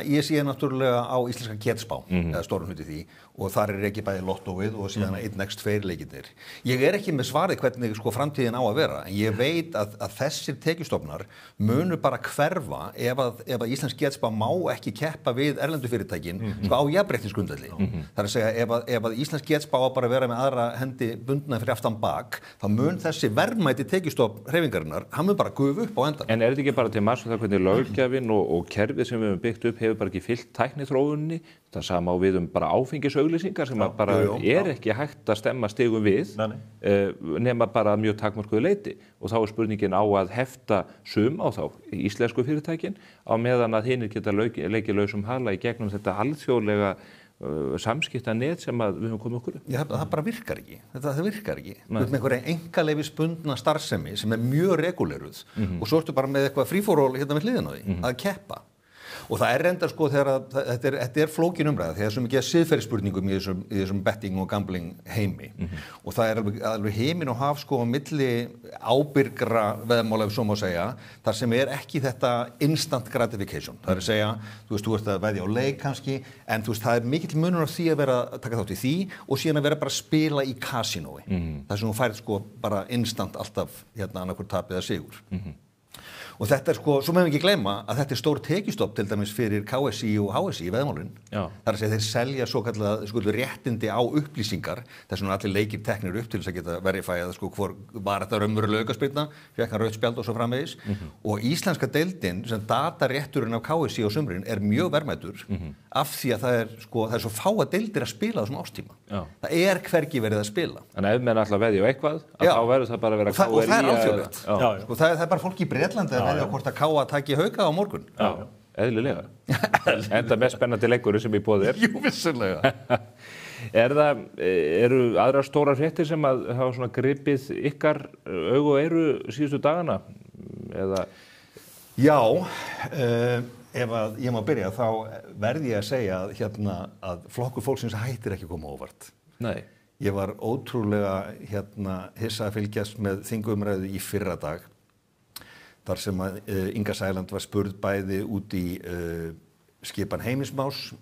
ég sé náttúrulega á íslenska ketsspá, eða stórum hluti því, og þar ekki bæði lottóið og síðan 1x2 leikirnir. Ég ekki með svarið hvernig framtíðin á að vera, en ég veit að þessir tekjustofnar munu bara hverfa ef að íslensk ketsspá má ekki keppa við erlendu fyrirtækin á jafnréttisgrundvelli. Það að segja ef að íslensk ketsspá bara vera með aðra hendi bundna fyrir aftan bak, þá mun þessi verðmæti tekjustofn hreyfingarinnar, hann mun bara gufa upp á endan. En þetta ekki bara til marks um það hvernig löggjafinn og kerfið sem við höfum byggt upp hefur bara ekki fylgt tækniþróuninni? Það sama á við bara áfengisauglýsingar sem bara ekki hægt að stemma stigum við nema bara mjög takmörkuðu leyti og þá spurningin á að hefta sum á þá íslensku fyrirtækin á meðan að hinir geta leikið lausum hala í gegnum þetta alþjóðlega samskiptanet sem að við höfum komið okkur. Já, það bara virkar ekki. Það virkar ekki. Þú ert með einhverja einkaleyfisbundna starfsemi sem mjög reguleruð og svo ertu bara með eitthvað frífóról hérna við hliðina á því að keppa. Og það reyndar þegar þetta flókin umræða, þegar svo mikið siðferðisspurningum í þessum betting og gambling heimi. Og það alveg heiminn og haf á milli ábyrgra veðmála, ef svo má segja, þar sem ekki þetta instant gratification. Það að segja, þú ert að veðja á leik kannski, en það mikill munur á því að vera að taka þátt í því og síðan að vera bara að spila í kasinói. Það sem þú færð bara instant alltaf annarkur tap eða sigur. Og þetta svo meðum við ekki gleyma að þetta stór tekjustopp til dæmis fyrir KSÍ og HSÍ í veðmálin. Það að segja þeir selja svo réttindi á upplýsingar, þess vegna allir leikir teknir upp til þess að geta verifæða hvor var þetta raunverulega aukaspyrna, fékk hann rautt spjald og svo framvegis. Og íslenska deildin sem datarétturinn af KSÍ á sumrin mjög verðmætur af því að það er svo fáa deildir að spila á þessum ástíma. Það hvergi verið að spila. En ef menn ætla að veðja á eitthvað, þá verður það bara að vera KRÍ. Og það alþjóðlegt. Það bara fólk í Bretlandi eða hvort að Káa taki Hauka á morgun. Já, eðlilega. Enda mest spennandi leikur sem í boði Jú, vissulega. Eru aðrar stórar fréttir sem að hafa svona gripið ykkar augu og eyru síðustu dagana? Eða... Já, ef að ég má byrja þá verði ég að segja að, að flokkur fólksins hættir ekki að koma óvart. Nei. Ég var ótrúlega hissa að fylgjast með þingumræðu í fyrradag þar sem að Inga Sæland var spurð bæði út í skipan Heimismás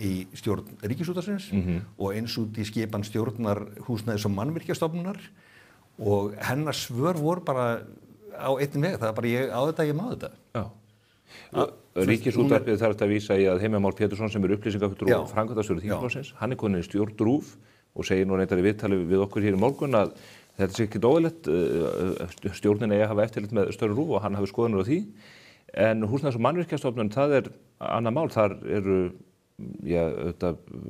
í stjórn Ríkisútvarpsins og eins út í skipan stjórnar Húsnæðis- og mannvirkjastofnunar og hennar svör voru bara á einni veg, það er bara ég á þetta, ég má þetta. Já. Ríkisútvarpið þarf að vísa í að Heimir Már Pétursson sem upplýsingafulltrúi og framkvæmdastjóri þingflokksins, hann komin í stjórn RÚV og segir nú reyndar í viðtali við okkur hér í morgun að þetta sé ekki óeðlilegt, stjórnin eigi að hafa eftirlit með störfum RÚV og hann hafi skoðanir á því. En Húsnæðis- og mannvirkjastofnun, það er annað mál, þar eru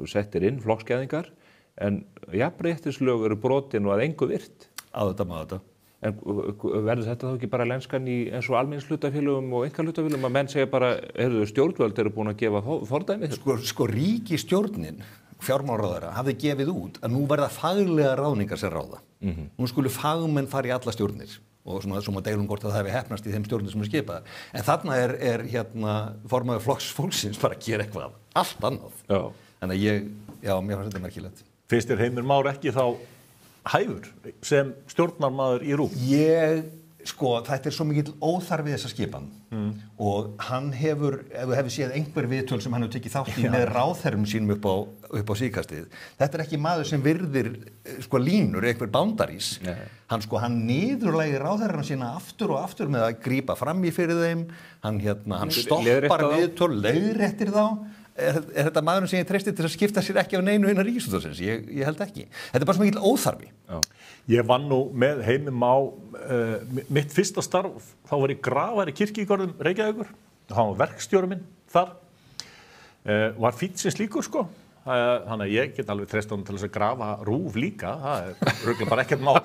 settir inn flokksgæðingar en jafnréttislög eru brotin og að engu virt. Á þetta má þetta. En verður þetta þá ekki bara lenskan í eins og almenningshlutafélögum og einkahlutafélögum að menn segja bara, stjórnvöld eru búin að gefa fordæmi þetta? Sko ríkisstjórnin, fjármálaráðherra, hafði gefið út að nú verða faglega ráðningar sem ráða. Nú skulu fagmenn fara í alla stjórnir og svona þessum að deilum hvort að það hefði heppnast í þeim stjórnir sem er skipað. En þarna er formaður flokks fólksins bara að gera eitthvað allt annað. Já. Þannig að mér fannst þetta merkilegt. Finnst þér Heimir Már ekki þá hæfur sem stjórnarmaður í RÚV? Þetta er svo mikill óþarfi þessa skipan og hann hefur, ef þú hefur séð einhver viðtöl sem hann hefur tekið þátt í með ráðherrum sínum upp á síðkastið, þetta er ekki maður sem virðir línur, einhver boundaries. Hann niðurlægir ráðherrana sína aftur og aftur með að grípa fram í fyrir þeim, hann stoppar viðtöl, leiðréttir þá. Er þetta maðurinn sem ég treysti til að skipta sér ekki af neinu innan Ríkisútvarpsins? Ég held ekki. Þetta er bara svo mikill óþarfi. Já. Ég vann nú með Heimir Már, mitt fyrsta starf, þá var ég grafari kirkjugörðum Reykjavíkur, hann var verkstjóri minn þar, var fínn sem slíkur sko, þannig að ég get alveg treyst honum til þess að grafa RÚV líka, það er röglega bara ekkert mál.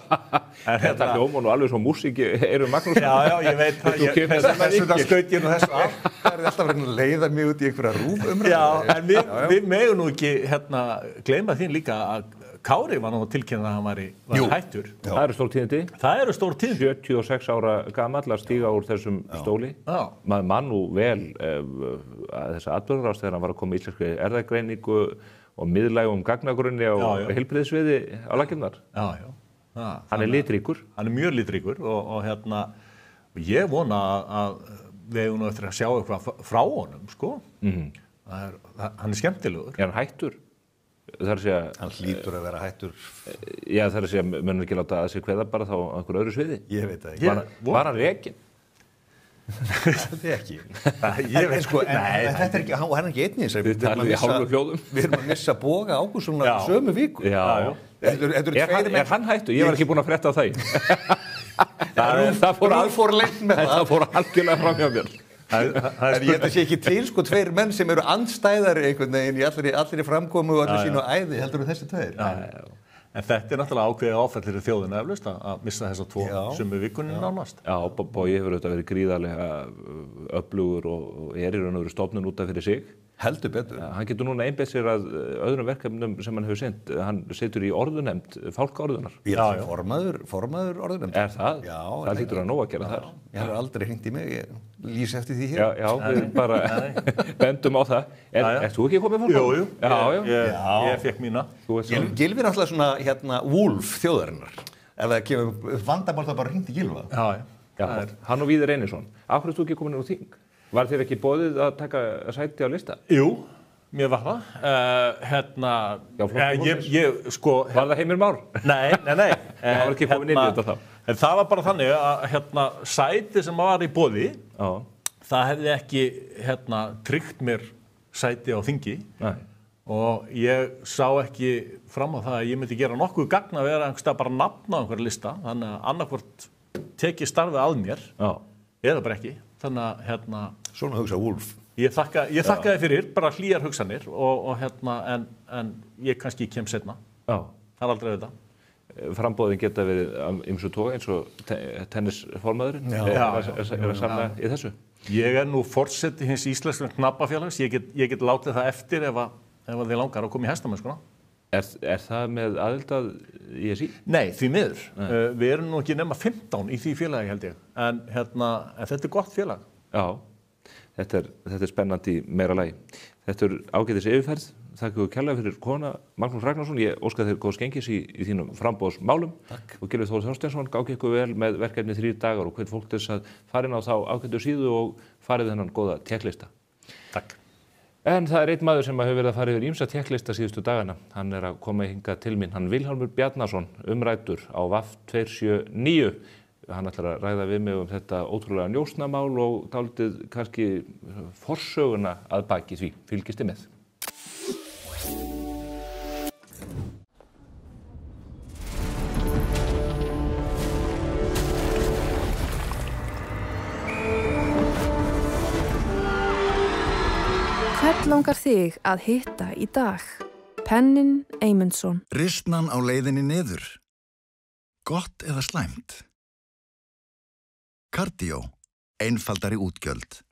Þetta hljómar nú alveg svo músík Eyrún Magnússon. Já, ég veit það, þess skaut ég nú þessu af. Það er alltaf verið að leiða mig út í einhverja RÚV umræðu. Já, en við megum nú ekki gleyma þín líka að Kári var nú tilkynnað að hann var hættur. Það eru stór tíðindi. Það eru stór tíðindi. 76 ára gamall að stíga úr þessum stóli. Maður mann nú vel þessa atburðarás þegar hann var að koma í íslenskri erfðagreiningu og miðlægum gagnagrunni á heilbrigðissviði á laggirnar. Já. Hann er litríkur. Hann er mjög litríkur og ég vona að við eigum nú eftir að sjá eitthvað frá honum, sko. Hann er skemmtilegur. Er hann hættur? Hann hlýtur að vera hættur. Já, það er að segja, mönnum ekki láta að sig kveða bara þá á einhverju öðru sviði. Ég veit það ekki. Var hann rekinn? Þetta er ekki. Ég veit sko, þetta er ekki, hann er ekki einnig þessari. Við talum í hálfu hljóðum. Við erum að missa Boga Ágústsson sömu viku. Já. Er hann hættur? Ég var ekki búinn að frétta á það. Það fór algjörlega fram hjá mér. En ég held að sé ekki til tveir menn sem eru andstæðari einhvern veginn í allri framkomu og allir sínu æði heldur en þessi tveir. En þetta er náttúrulega ákveðið áfall fyrir þjóðina eflaust að missa þessa tvo sömu vikunni nánast. Já, Bogi hefur auðvitað verið gríðarlega öflugur og er í raun og veru stofnun út af fyrir sig. Heldur betur. Hann getur núna einbeitt sér að öðrum verkefnum sem hann hefur sinnt. Hann situr í orðunefnd fálkaorðunar. Já, formaður orðunefnd. Er það? Já. Það hlýtur að nóg að gera þar. Ég hef aldrei hringt í mig, ég lýsi eftir því hér. Já, við bara bendum á það. Ert þú ekki komið fólk? Jú. Ég fekk mína. Gylfi er alltaf svona Wolf þjóðarinnar. Ef það kemur vandamál það bara hringt í Gylfa. Já, hann og Víðir Einarsson. Af hverju ert þú ekki komin úr þing? Var þér ekki boðið að taka sæti á lista? Jú, mér var það. Var það Heimir Már? Nei. Það var ekki komin inn í þetta þá. En það var bara þannig að sæti sem var í boði, það hefði ekki tryggt mér sæti á þingi. Nei. Og ég sá ekki fram á það að ég myndi gera nokkuð gagn að vera einhvers stað bara nafn á einhverja lista. Þannig að annarkvort tekið starfið að mér, eða bara ekki. Þannig að svona hugsa Wolf. Ég þakkaði fyrir bara hlýjar hugsanir en ég kannski kem seinna. Það er aldrei þetta. Frambóðin geta verið ýmsu toga eins og tennisformaðurinn er að samla í þessu. Ég er nú forseti hins íslenska knabbafélags. Ég get látið það eftir ef þið langar að koma í hestamennskuna. Er það með aðild að ISÍ? Nei, því miður. Við erum nú ekki nema 15 í því félagi held ég. En þetta er gott félag. Já. Þetta er spennandi í meira lagi. Þetta er ágætis yfirferð. Þakka ykkur kærlega fyrir kona Magnús Ragnarsson. Ég óska þér góðs gengis í þínum framboðsmálum. Takk. Og Gylfi Þór Þorsteinsson, gangi ykkur vel með verkefni 3 dagar og hvet fólk til þess að fara inn á þá ágætu síðu og farið þennan góða tékklista. Takk. En það er einn maður sem hefur verið að fara yfir ýmsa tékklista síðustu dagana. Hann er að koma hingað til mín. Hann Vilhjálmur Bjarnason, umræddur á VAF 279. Hann ætlar að ræða við mig þetta ótrúlega njósnamál og dálítið kannski forsöguna að baki því. Fylgist þið með. Hvern langar þig að hitta í dag? Pennin Eymundsson. Ristnan á leiðinni niður. Gott eða slæmt? Cardio. Einfaldari útgjöld.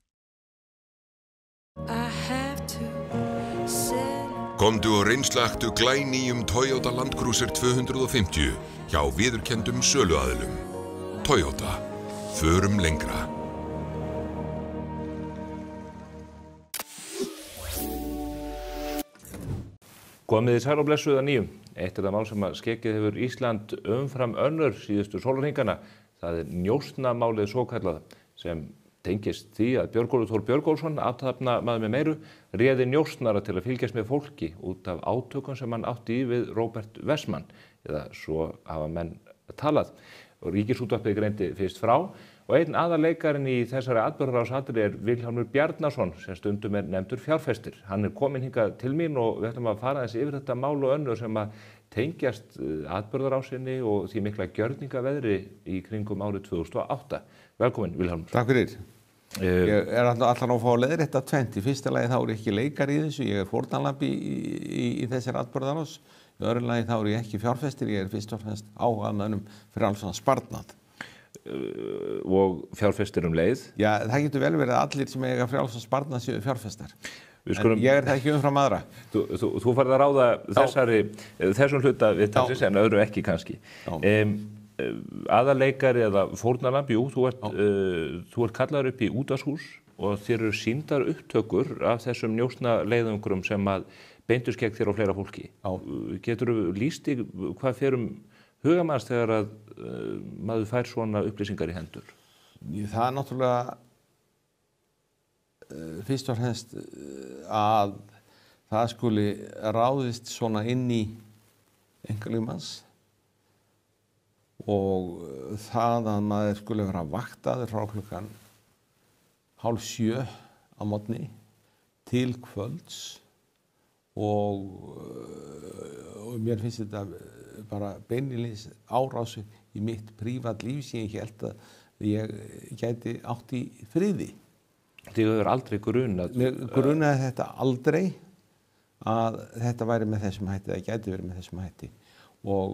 Komdu og reynslaktu glænýjum Toyota Land Cruiser 250 hjá viðurkenndum söluaðilum. Toyota. Förum lengra. Komið þið sæl og blessuð að nýjum. Eitt er það mál sem að skekið hefur Ísland umfram önnur síðustu sólarhringana. Það er njósnamálið svokallað sem tengist því að Björgólfur Þór Björgólfsson, athafnamaður með meiru, réði njósnara til að fylgjast með fólki út af átökum sem hann átti í við Róbert Wessman, eða svo hafa menn talað. Og Ríkisútvarpið greindi fyrst frá og einn aðalleikarinn í þessari atburðarásatri er Vilhjálmur Bjarnason sem stundum er nefndur fjárfestir. Hann er kominn hingað til mín og við ætlum að fara þessi yfir þetta mál og önnur sem að tengjast atburðarásinni og því mikla gjörningaveðri í kringum árið 2008. Velkomin, Vilhjálmur. Takk fyrir. Ég er allan að fá að leiðrétta tvennt. Í fyrsta lagi þá er ég ekki leikari í þessu, ég er fórnarlamb í þessari atburðarás. Í öðru lagi þá er ég ekki fjárfestir, ég er fyrst og fremst áhugamönnum fyrir alls svona sparnað. Og fjárfestir leið? Já, það getur vel verið að allir sem eiga frjáls og sparnað séu fjárfestar. En ég er það ekki umfram aðra. Þú farið að ráða þessum hluta viðtalsins en öðru ekki kannski. Aðalleikari eða fórnarlamb, jú, þú ert kallaður upp í útvarpshús og þér eru sýndar upptökur af þessum njósnaleiðangrum sem að beintust gegn þér og fleira fólki. Geturðu lýst í hvað fer hugamanns þegar að maður fær svona upplýsingar í hendur? Það er náttúrulega fyrst og fremst að það skuli ráðist svona inn í einkalíf manns og það að maður skuli vera vaktaður frá klukkan 6:30 á morgni til kvölds og mér finnst þetta bara beinilínis árásu í mitt prívat líf sem ég held að ég gæti átt í friði. Þið hefur aldrei grunað? Mér grunaði þetta aldrei að þetta væri með þessum hætti, það gæti verið með þessum hætti og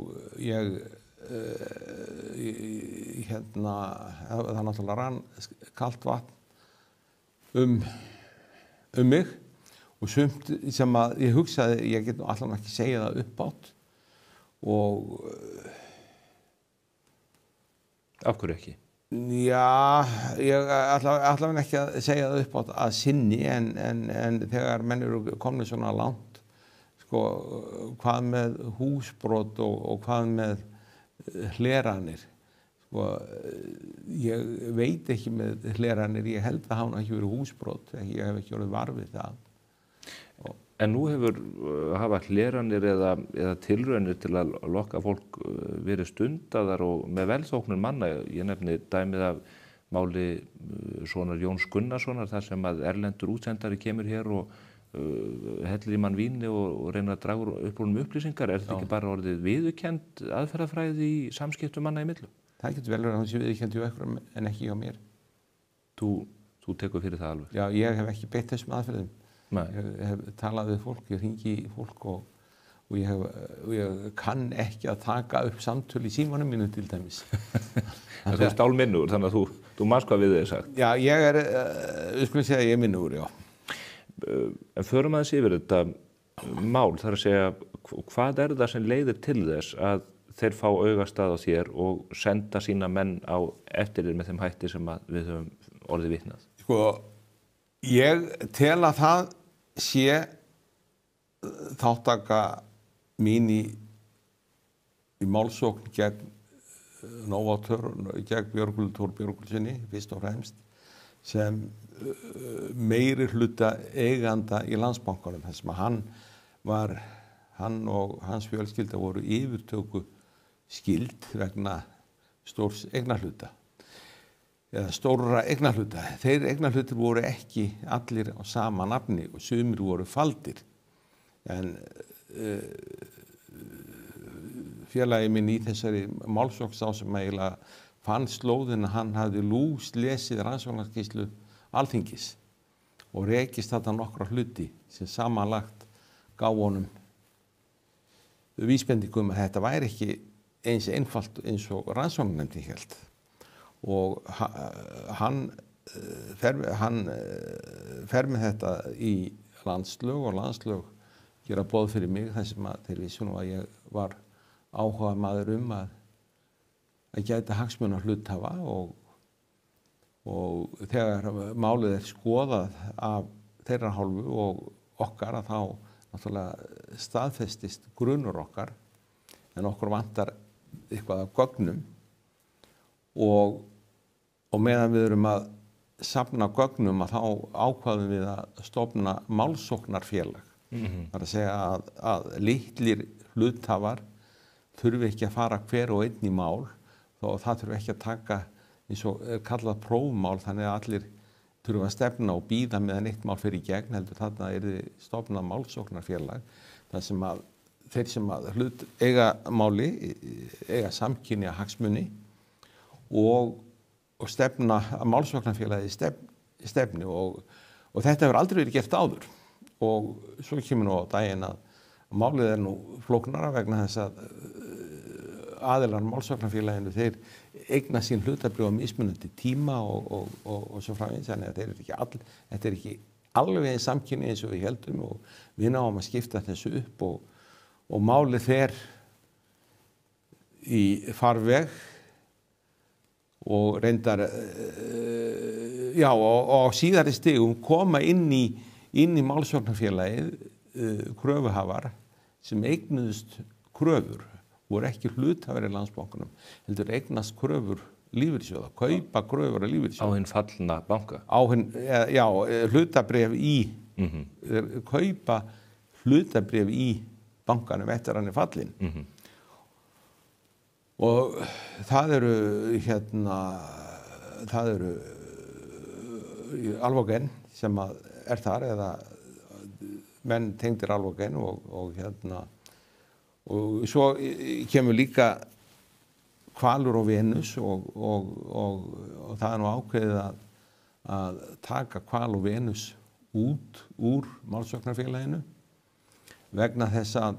það náttúrulega rann kalt vatn mig og sumt sem að ég hugsaði, ég get nú allan ekki segja það uppátt og af hverju ekki? Já, ég allavega ekki að segja það uppátt að sinni en þegar menn eru komnir svona langt sko, hvað með húsbrot og hvað með hleranir sko, ég veit ekki með hleranir, ég held að hann ekki verið húsbrot, ég hef ekki verið varfið það. En nú hafa hleranir eða tilraunir til að lokka fólk verið stundaðar og með velþóknun manna. Ég nefni dæmið af máli sonar Jóns Gunnarssonar þar sem að erlendur útsendari kemur hér og hellir í mann víni og reynir að draga upp úr upplýsingar. Er þetta ekki bara orðið viðurkennd aðferðafræði í samskiptum manna í millu? Það getur vel verið að hann sé viðurkennd hjá einhverjum en ekki hjá mér. Þú tekur fyrir það alveg? Já, ég hef ekki beitt þessum aðferðum. Ég hef talað við fólk, ég hringi í fólk og ég kann ekki að taka upp samtöl í símanum mínu til dæmis. Þú ert álminnugur, þannig að þú manst hvað við þið sagt. Já, ég er, skulum segja að ég er minnugur, já. En förum aðeins yfir þetta mál, þar að segja, hvað er það sem leiðir til þess að þeir fá augastað á þér og senda sína menn á eftir þér með þeim hætti sem að við höfum orðið vitnað? Sko, Ég tel að það sé þáttaka mín í málsókn gegn Novatör, gegn Björgólfi Thor Björgólfssyni, fyrst og fremst, sem meiri hluta eiganda í Landsbankanum, þar sem hann og hans fjölskylda voru yfirtöku skild vegna stórs eignarhluta. Eða stórra eignarhluta. Þeir eignarhlutir voru ekki allir á sama nafni og sumir voru faldir. En félagi minn í þessari málsókn sá sem eiginlega fann slóðin að hann hafði lúslesið rannsóknarskýrslu Alþingis og rekist þetta nokkra hluti sem samanlagt gaf honum vísbendingum að þetta væri ekki eins einfalt eins og rannsóknarnefndin hélt. Og hann fer með þetta í landslög og landslög gera boð fyrir mig þar sem að þeir vissu nú að ég var áhuga maður að gæta hagsmuna hluthafa og þegar málið skoðað af þeirra hálfu og okkar að þá náttúrulega staðfestist grunur okkar en okkur vantar eitthvað af gögnum og meðan við erum að safna gögnum að þá ákvaðum við að stofna málsóknarfélag. Það er að segja að litlir hluthafar þurfi ekki að fara hver og einn í mál þó það þurfi ekki að taka eins og kallað prófmál þannig að allir þurfi að stefna og bíða meðan eitt mál fyrir í gegn heldur þarna yrði stofnað málsóknarfélag þar sem að þeir sem að hlut eiga máli eiga samkynja hagsmuni og stefna að málsóknarfélagi stefni og þetta hefur aldrei verið gert áður og svo kemur nú á daginn að málið nú flóknara vegna þess að aðilar málsóknarfélaginu þeir eigna sín hlutabréf á mismunandi tíma og svo framvegis þannig að þetta er ekki alveg eins samkynni eins og við heldum og við náum að skipta þessu upp og málið fer í farveg og reyndar og á síðari stigum koma inn í málsóknarfélagið kröfuhafar sem eignuðust kröfur voru ekki hluthafar í Landsbankanum heldur eignast kröfur lífeyrissjóða, kaupa kröfur af lífeyrissjóða. Á hinn fallna banka? Hlutabréf í kaupa hlutabréf í bankanum eftir hann fallinn. Og það eru Alvogen sem er þar eða menn tengdir Alvogen og svo kemur líka Hvalur og Venus og það er nú ákveðið að taka Hval og Venus út úr málsóknarfélaginu vegna þess að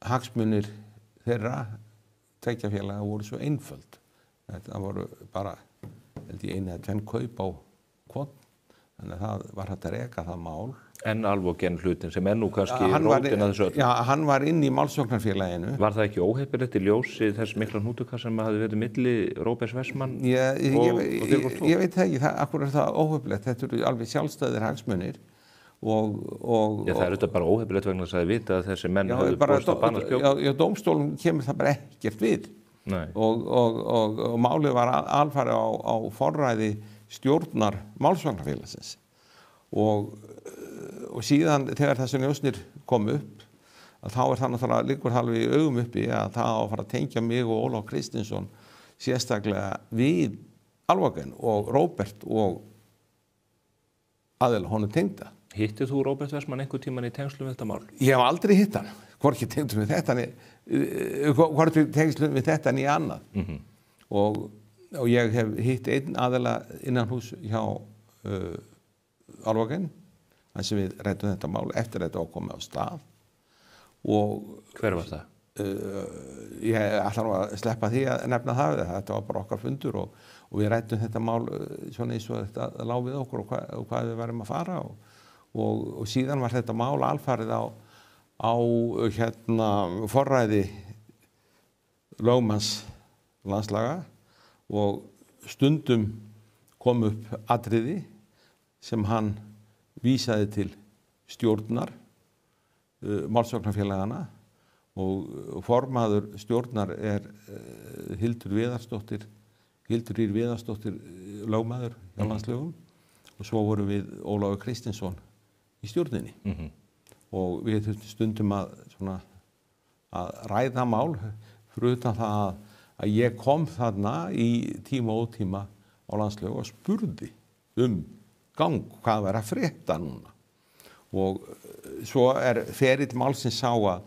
hagsmunir þeirra tveggja félaga voru svo einföld. Þetta voru bara held ég einu eða tvenn kaup á hvorn þannig að það var hægt að reka það mál. En Alvogen hlutin sem nú kannski rótin að þessu öllu. Já, hann var inn í málsóknarfélaginu. Var það ekki óheppilegt í ljósi þess mikla hnútukast sem hafði verið milli Róberts Wessman og ég veit það ekki, akkur er það óheppilegt. Þetta eru alveg sjálfstæðir hagsmunir Já, það er auðvitað bara óheppilegt vegna þess að vita að þessi menn hafði búist á banaspjók. Já, dómstólum kemur það bara ekkert við. Og málið var alfarið á forræði stjórnar málsóknarfélagsins. Og síðan þegar þessi njósnir kom upp, að þá er það náttúrulega liggur alveg í augum uppi að það á að fara að tengja mig og Ólaf Kristinsson sérstaklega við Alvogen og Róbert og aðeila honum tengda. Hittið þú Róbert Wessman einhver tíman í tengslum við þetta mál? Ég hef aldrei hitt hann, hvorki tengslum við þetta ni annað. Og ég hef hitt einn aðeila innan hús hjá Alvogen, þar sem við ræddum þetta mál eftir þetta ákomið á stað. Hver var það? Ég ætla nú að sleppa því að nefna það, þetta var bara okkar fundur og við ræddum þetta mál svona eins og þetta lá við okkur og hvað við varum að fara og síðan var þetta mál alfarið á forræði lögmanns landslaga og stundum kom upp atriði sem hann vísaði til stjórnar málsóknarfélagana og formaður stjórnar Hildur Ýr Viðarsdóttir lögmaður hjá landslögum og svo vorum við Ólafur Kristinsson í stjórninni og við þurftum stundum að ræða mál fyrir utan það að ég kom þarna í tíma og ótíma á landslög og spurði gang hvað var að frétta núna og svo ferill málsins sá að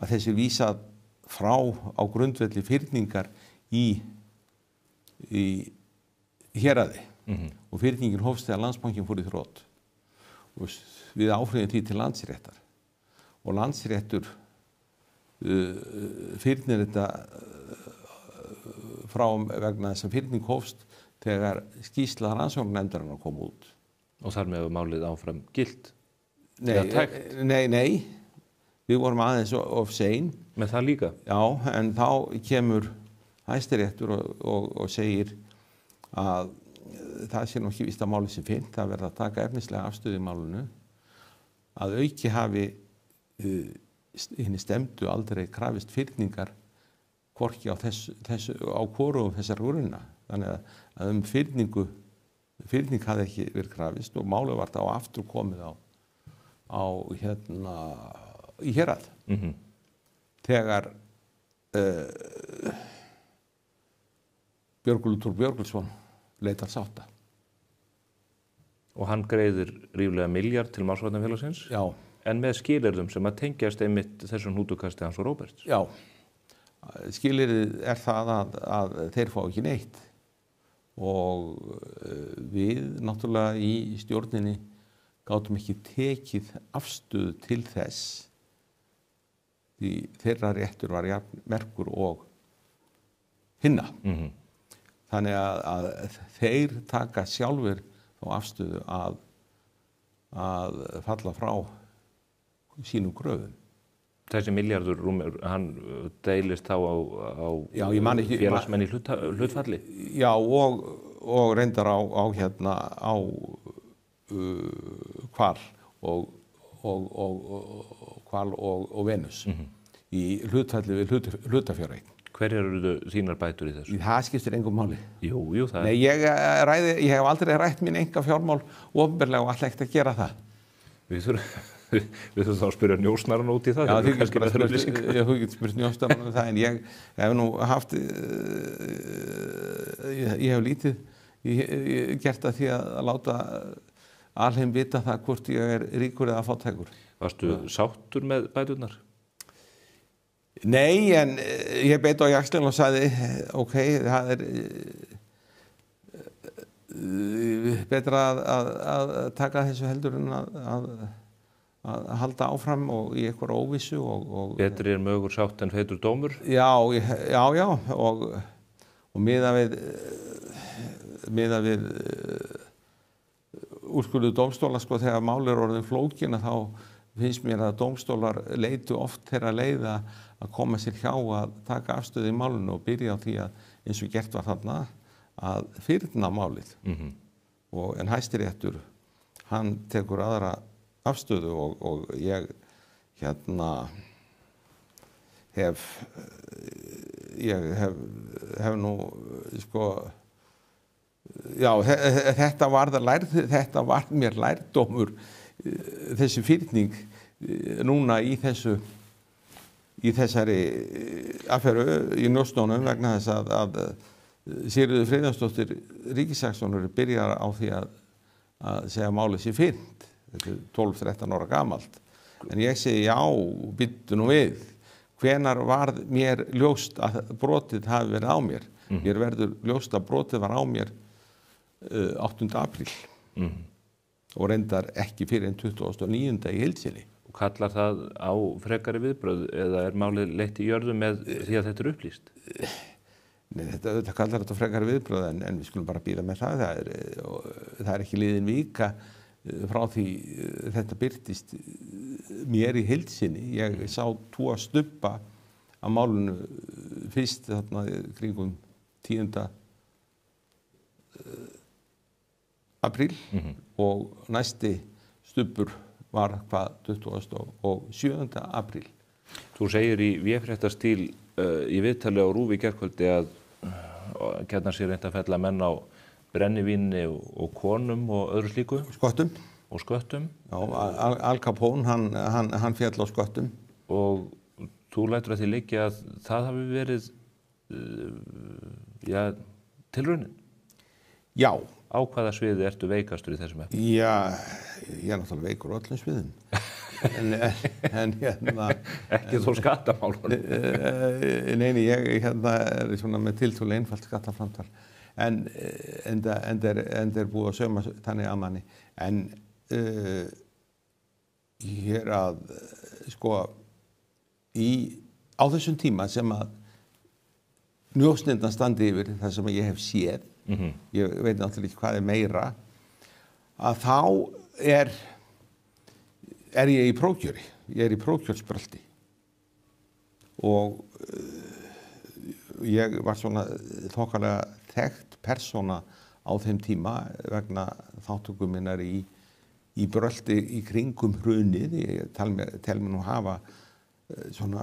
þessi vísað frá á grundvelli fyrningar í héraði og fyrningin hófst þegar Landsbankinn fór í þrot og við áfrýjum því til Landsréttar og Landsréttur fyrnir þetta frá vegna þess að fyrning hófst þegar skýrsla rannsóknarnefndarinnar kom út. Og þar með málið áfram gilt? Nei, við vorum aðeins of sein. Með það líka? Já, en þá kemur Hæstiréttur og segir að það sé nú ekki víst að málið sé fyrnt, það verða að taka efnislega afstöðu í málinu, að auki hafi hinni stemdu aldrei krafist fyrningar hvorki á hvorugum þessar grunna. Þannig að fyrning hafði ekki verið krafist og málið var þá aftur komið í hérað. Þegar Björgólfur Thor Björgólfsson leitar sátta. Og hann greiðir ríflega milljarð til Málsvarnarfélagsins? Já. En með skilyrðum sem að tengjast einmitt þessum hnútukasti hans og Róberts? Já. Skilyrðið það að þeir fá ekki neitt og við náttúrulega í stjórninni gátum ekki tekið afstöðu til þess því þeirra réttur var merkur og hinna. Þannig að þeir taka sjálfur á afstöðu að falla frá sínum gröfum. Þessi milljarður hann deilist þá á félagsmenn í hlutfalli? Já, og reyndar á Hval og Venus í hlutfalli við hlutafjáreign. Hverjar eru þínar bætur í þessu? Það skiptir engum máli. Jú, það Nei, ég hef aldrei rætt mín enga fjármál opinberlega og ætla ekkert að gera það. Við þurfum þá að spyrja njósnarann út í það. Já, þú getur spurt njósnarann það, en ég hef nú haft, ég hef lítið gert það því að láta alheim vita það hvort ég ríkur eða fátækur. Varstu sáttur með bæturnar? Nei, en ég beit á jaxlinn og sagði, ok, það betra að taka þessu heldur en að halda áfram og í eitthvað óvissu og betri mögur sátt en feitur dómur? Já, og miða við úrskurðu dómstóla þegar mál orðin flókin þá finnst mér að dómstólar leitu oft þeirra leiða að koma sér hjá að taka afstöðu í málinu og byrja á því að eins og gert var þarna að fyrna málið. En Hæstiréttur hann tekur aðra afstöðu og ég hef nú þetta var mér lærdómur þessi fyrning núna í þessari affæru í njósnunum vegna þess að Sigríður Friðjónsdóttir ríkissaksóknari byrjar á því að segja málið sé fyrnt. Þetta 12-13 ára gamalt. En ég segi já, bíddu nú við. Hvenær varð mér ljóst að brotið hafi verið á mér? Mér verður ljóst að brotið var á mér 8. apríl. Og reyndar ekki fyrir en 29. í heild sinni. Og kallar það á frekari viðbrögð eða málið leitt í jörðu með því að þetta upplýst? Nei, þetta kallar þetta frekari viðbrögð en við skulum bara bíða með það. Það ekki liðin vika frá því þetta birtist mér í heild sinni. Ég sá 2 stubba af málinu fyrst þarna kringum 10. apríl og næsti stubbur var hvað 27. apríl. Þú segir í véfréttastíl í viðtali á RÚV í gærkvöldi að gjarnan sé reynt að fella menn á brennivíni og konum og öðru slíku. Sköttum. Og sköttum. Já, Al Capone, hann féll á sköttum. Og þú lætur að því liggja að það hafi verið, tilraunin? Já. Á hvaða sviði ertu veikastur í þessum efnum? Já, ég er náttúrulega veikur á öllum sviðum. en ekki þó skattamálunum. Nei, ég er svona með tiltölulega einfalt skattaframtal. En er búið að sauma þannig að manni. En ég er að, á þessum tíma sem að njósnirnar standi yfir það sem ég hef séð, ég veit náttúrulega ekki hvað er meira, að þá er ég í prófkjöri. Ég er í prófkjörsbröldi. Og ég var svona þokkalega þekkt persóna á þeim tíma vegna þáttöku minnar í bröldi í kringum hrunið. Ég tel mér nú hafa svona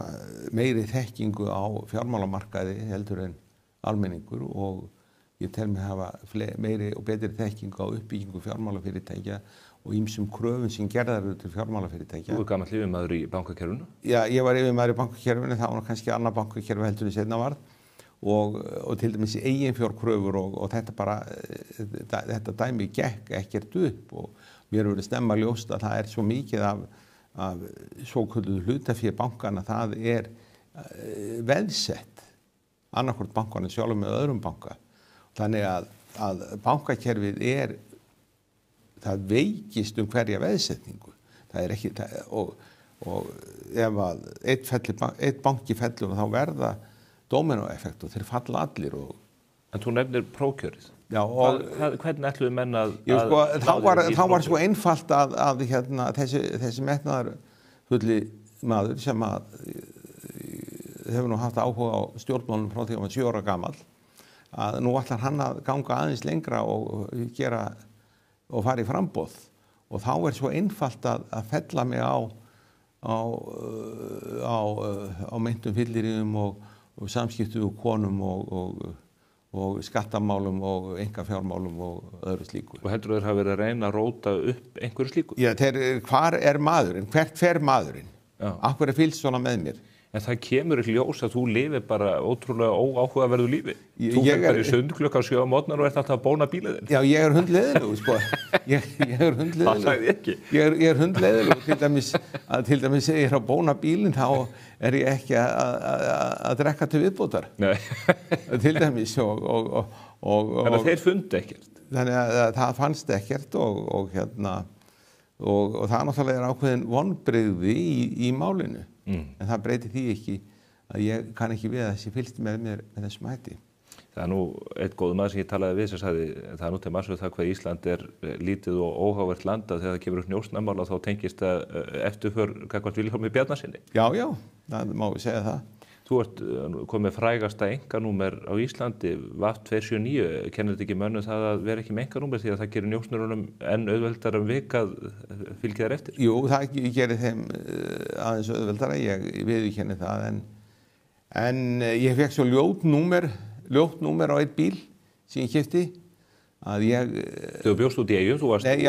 meiri þekkingu á fjármálamarkaði heldur en almenningur og ég tel mig hafa meiri og betri þekkingu á uppbyggingu fjármálafyrirtækja og ýmsum kröfum sem gerðar eru til fjármálafyrirtækja. Þú gamall yfirmaður í bankakerfinu? Já, ég var yfirmaður í bankakerfinu, það var kannski annað bankakerfi heldur en seinna varð og til dæmis eiginfjárkröfur og þetta bara, þetta dæmi gekk ekkert upp og mér verið snemma ljóst að það er svo mikið af svokölluðu hlutafé bankana, það er veðsett annarkvort bankanum sjálfum með öðrum banka. Þannig að bankakerfið það veikist hverja veðsetningu. Það er ekki, og ef að einn banki fellur þá verða dómínóeffekt og þeir falla allir. En þú nefnir prófkjörið. Já, og hvernig ætluðu menn að þá var svo einfalt að þessi metnaðarfulli maður sem að hefur nú haft áhuga á stjórnmálum frá því að hann var 7 ára gamall, að nú ætlar hann að ganga aðeins lengra og fara í framboð og þá er svo einfalt að fella mig á meintum fylliríum og samskiptu við konum og skattamálum og einkafjármálum og öðru slíku. Og heldur þeir hafa verið að reyna að róta upp einhverju slíku? Já, hvar er maðurinn? Hvert fer maðurinn? Af hverju fylgst svona með mér? En það kemur ekki ljós að þú lifir bara ótrúlega óáhugaverðu lífi. Þú fer bara í sund klukkan 7 á morgnar og ert alltaf að bóna bílinn. Já, ég er hundleiðilegur, sko. Ég er hundleiðilegur. Það sagði ég ekki. Ég er hundleiðilegur. Til dæmis ég er að bóna bílinn, þá er ég ekki að drekka til viðbótar. Nei. Til dæmis Þannig að þeir fundi ekkert. Þannig að það fannst ekkert og það náttúrulega er ákveðin vonbrigði í málinu. En það breytir því ekki að ég kann ekki við að þessi fylgst með mér með þessum hætti. Það er nú eitt góð maður sem ég talaði við sem sagði það er nú til margs það hvað Ísland er lítið og óhugavert land að þegar það kemur upp njósnamál þá tengist það eftirför gagnvart Vilhjálmi Bjarnasyni. Já, það má segja það. Þú ert komið frægasta enganúmer á Íslandi, VAF 279, kennir þetta ekki mönnum það að vera ekki með enganúmer því að það gerir njósnurunum enn auðveldara vik að fylgja þær eftir? Jú, það gerir þeim aðeins auðveldara, ég viðurkenni það, en ég fekk svo ljótt númer á einn bíl sem ég keypti að ég... Þú bjóst út í Eyjum, þú varst... Nei,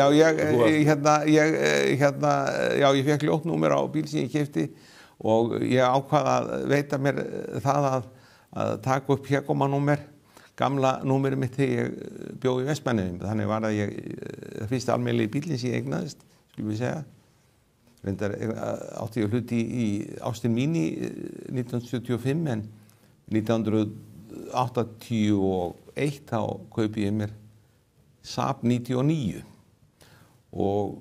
ég fekk ljótt númer á bíl sem ég keypti og ég ákvað að veita mér það að taka upp hégómanúmer, gamla númerið mitt þegar ég bjó í Vestmannaeyjum. Þannig var að það fyrsti almennilegi bílinn sem ég eignaðist, skulum við segja. Reyndar átti ég hluti í Austin Mini 1975 en 1981 þá kaupi ég mér Saab 99 og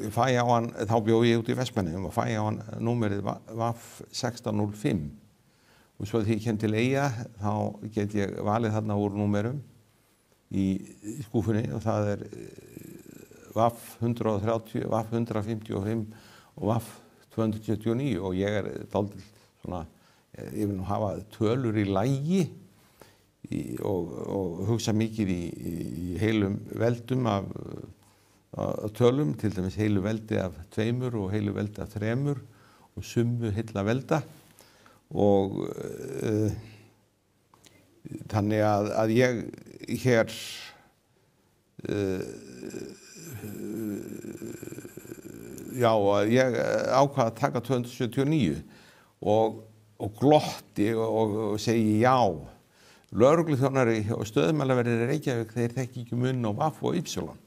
fæ á hann, þá bjó ég út í Vestmannaeyjum og fæ á hann númerið VAF 1605 og svo þegar ég kem til Eyja þá get ég valið þarna úr númerum í skúfunni og það er VAF 130, VAF 155 og VAF 279 og ég er dálítið svona, ég vil nú hafa tölur í lagi og hugsa mikið í heilum veldum af tölum, til dæmis heilu veldi af 2 og heilu veldi af 3 og summu heilla velda og þannig að ég hér já, ég ákvað að taka 279 og glotti og segi já. Lögregluþjónar og stöðumælaverðir í Reykjavík, þeir þekki ekki mun á Vaff og Ypsilon.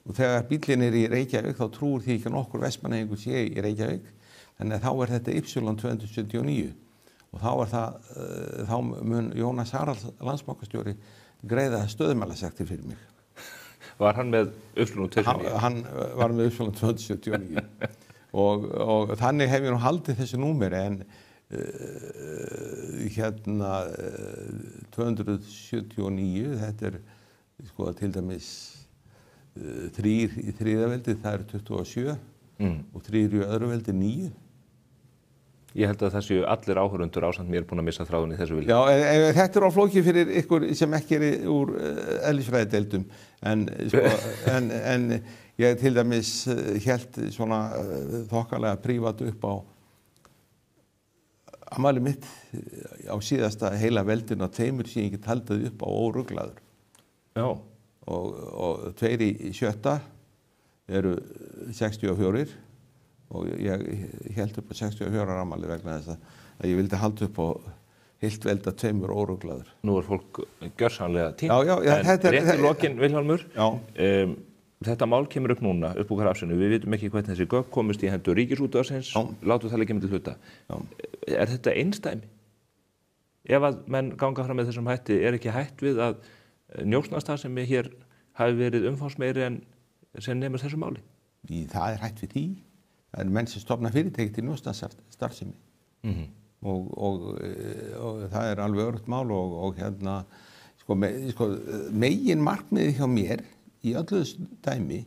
Og þegar bíllinn í Reykjavík, þá trúir því ekki nokkur Vestmannaeyingur sé í Reykjavík, þannig að þá þetta Ypsilon 279. Og þá mun Jónas Haralds landsbankastjóri greiða stöðumælasektir fyrir mig. Var hann með Ypsilon 279? Hann var með Ypsilon 279. og þannig hef ég nú haldið þessu númeri, en hérna 279, þetta sko til dæmis 3 í þriðja veldi, það 27 og 3 í öðru veldi 9. Ég held að það séu allir áhorfundur ásamt mér búin að missa þráðun í þessu vilja. Já, þetta á flóki fyrir ykkur sem ekki úr eðlisfræðideildum, en ég til dæmis hélt svona þokkalega prívat upp á afmæli mitt á síðasta heila veldinu á 2 sem ég get haldið upp á óruglaður. Já. Og 2 í 7. eru 64 og ég held upp á 64 afmæli vegna þess að ég vildi halda upp á heilt velda 2 óruglaður. Nú fólk gjörsamlega tínt. Já, en rétt í lokin, Vilhjálmur, já. Þetta mál kemur upp núna, upp úr krafsinu. Við vitum ekki hvernig þessi gögn komist í hendur Ríkisútvarpsins, látum það ekki með til hluta. Er þetta einsdæmi? Ef að menn ganga fram með þessum hætti, ekki hætt við að njósnastarfsemi hér hafi verið umfangsmeiri en sem nemur þessu máli? Það hætt við því. Það menn sem stofna fyrirtæki til njósnastarfsemi. Og það alveg öruggt mál og hérna, megin markmiðið hjá mér í öllu þessu dæmi,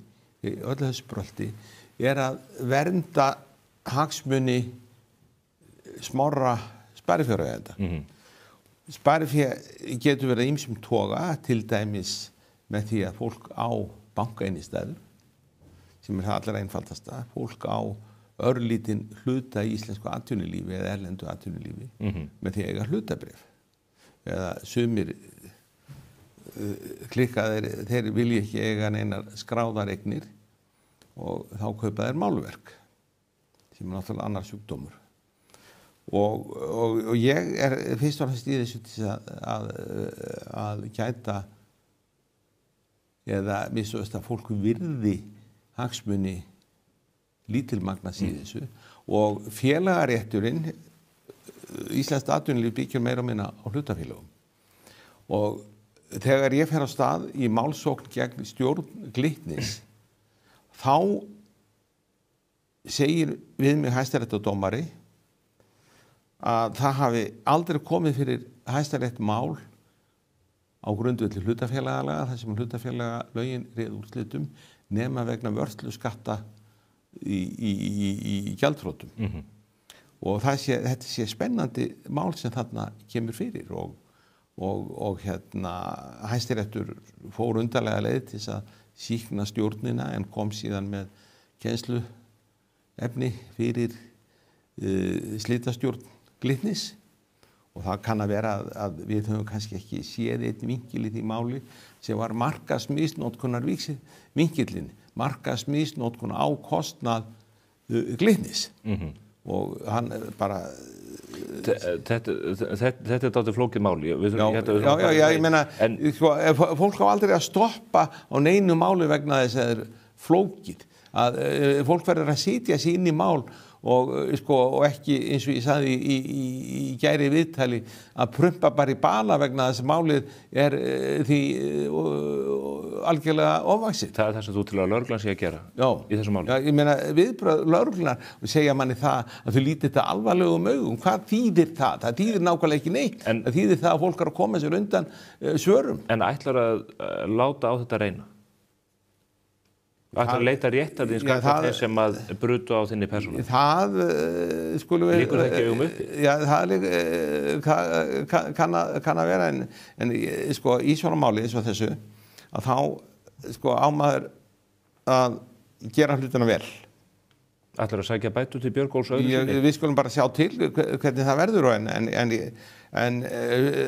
í öllu þessu brölti, að vernda hagsmuni smárra sparifjáreigenda. Sparifé getur verið ýmsum toga, til dæmis með því að fólk á bankainnistæður, sem það allra einfaldasta, fólk á örlítinn hluta í íslensku atvinnulífi eða erlendu atvinnulífi með því að eiga hlutabréf. Eða sumir klikkaðir, þeir vilja ekki eiga neinar skráðar eignir og þá kaupa þeir málverk sem náttúrulega annar sjúkdómur og ég fyrst og fremst í þessu til að gæta eða misst að fólk virði hagsmuni lítilmagnas í þessu og félagarétturinn íslenskt atvinnulíf byggir meira og minna á hlutafélögum og þegar ég fer á stað í málsókn gegn stjórn Glitnis, þá segir við mig hæstaréttardómari að það hafi aldrei komið fyrir hæstarétt mál á grundvelli hlutafélagalaga, þar sem hlutafélagalögin réð úrslitum, nema vegna vörsluskatta í gjaldþrotum. Og þetta sé spennandi mál sem þarna kemur fyrir og hérna Hæstiréttur fór undarlega leið til að sýkna stjórnina en kom síðan með kennsluefni fyrir slitastjórn Glitnis og það kann að vera að við höfum kannski ekki séð einn vinkil í því máli sem var markaðsmisnotkunar vinkillinn, markaðsmisnotkun á kostnað Glitnis og hann bara Þetta dálítið flókið mál. Já, ég meina, fólk á aldrei að stoppa á neinu máli vegna þess að það er flókið. Fólk verður að sitja sig inn í mál og ekki, eins og ég sagði í gæri viðtali, að prumpa bara í bala vegna þess að málið því algjörlega ofvaxið. Það það sem þú til að lögreglan sé að gera í þessu máli? Já, ég meina viðbrögð lögreglunar og segja manni það að þau líti þetta alvarlegum augum. Hvað þýðir það? Það þýðir nákvæmlega ekki neitt. Það þýðir það að fólk að koma sér undan svörum. En ætlar að láta á þetta reyna? Ætlar að leita réttar þín skapar þeir sem að brutu á þinni persónu? Það skulum við... Líkur það ekki augum uppi? Já, það kann að vera en í svona máli eins og þessu að þá á maður að gera hlutina vel. Ætlar að sækja bætur til Björgólfs öðru sinni? Við skulum bara sjá til hvernig það verður en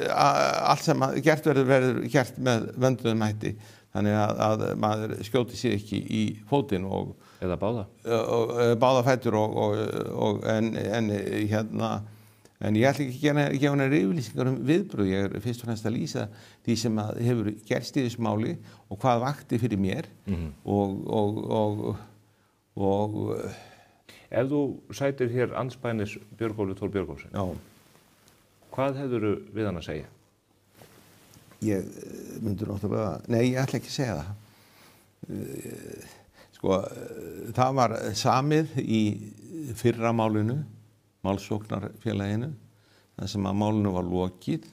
allt sem gert verður gert með vönduðum hætti þannig að maður skjóti sig ekki í fótinn eða báða fætur en ég ætla ekki að gefa hennar yfirlýsingar viðbrögð. Ég fyrst og fremst að lýsa því sem hefur gerst í þessu máli og hvað vakti fyrir mér og Ef þú sætir hér andspænis Björgólfi Thor Björgólfsson, hvað hefðurðu við hann að segja? Ég myndi náttúrulega, nei, ég ætla ekki að segja það. Sko, það var samið í fyrra málinu, málsóknarfélaginu, þar sem að málinu var lokið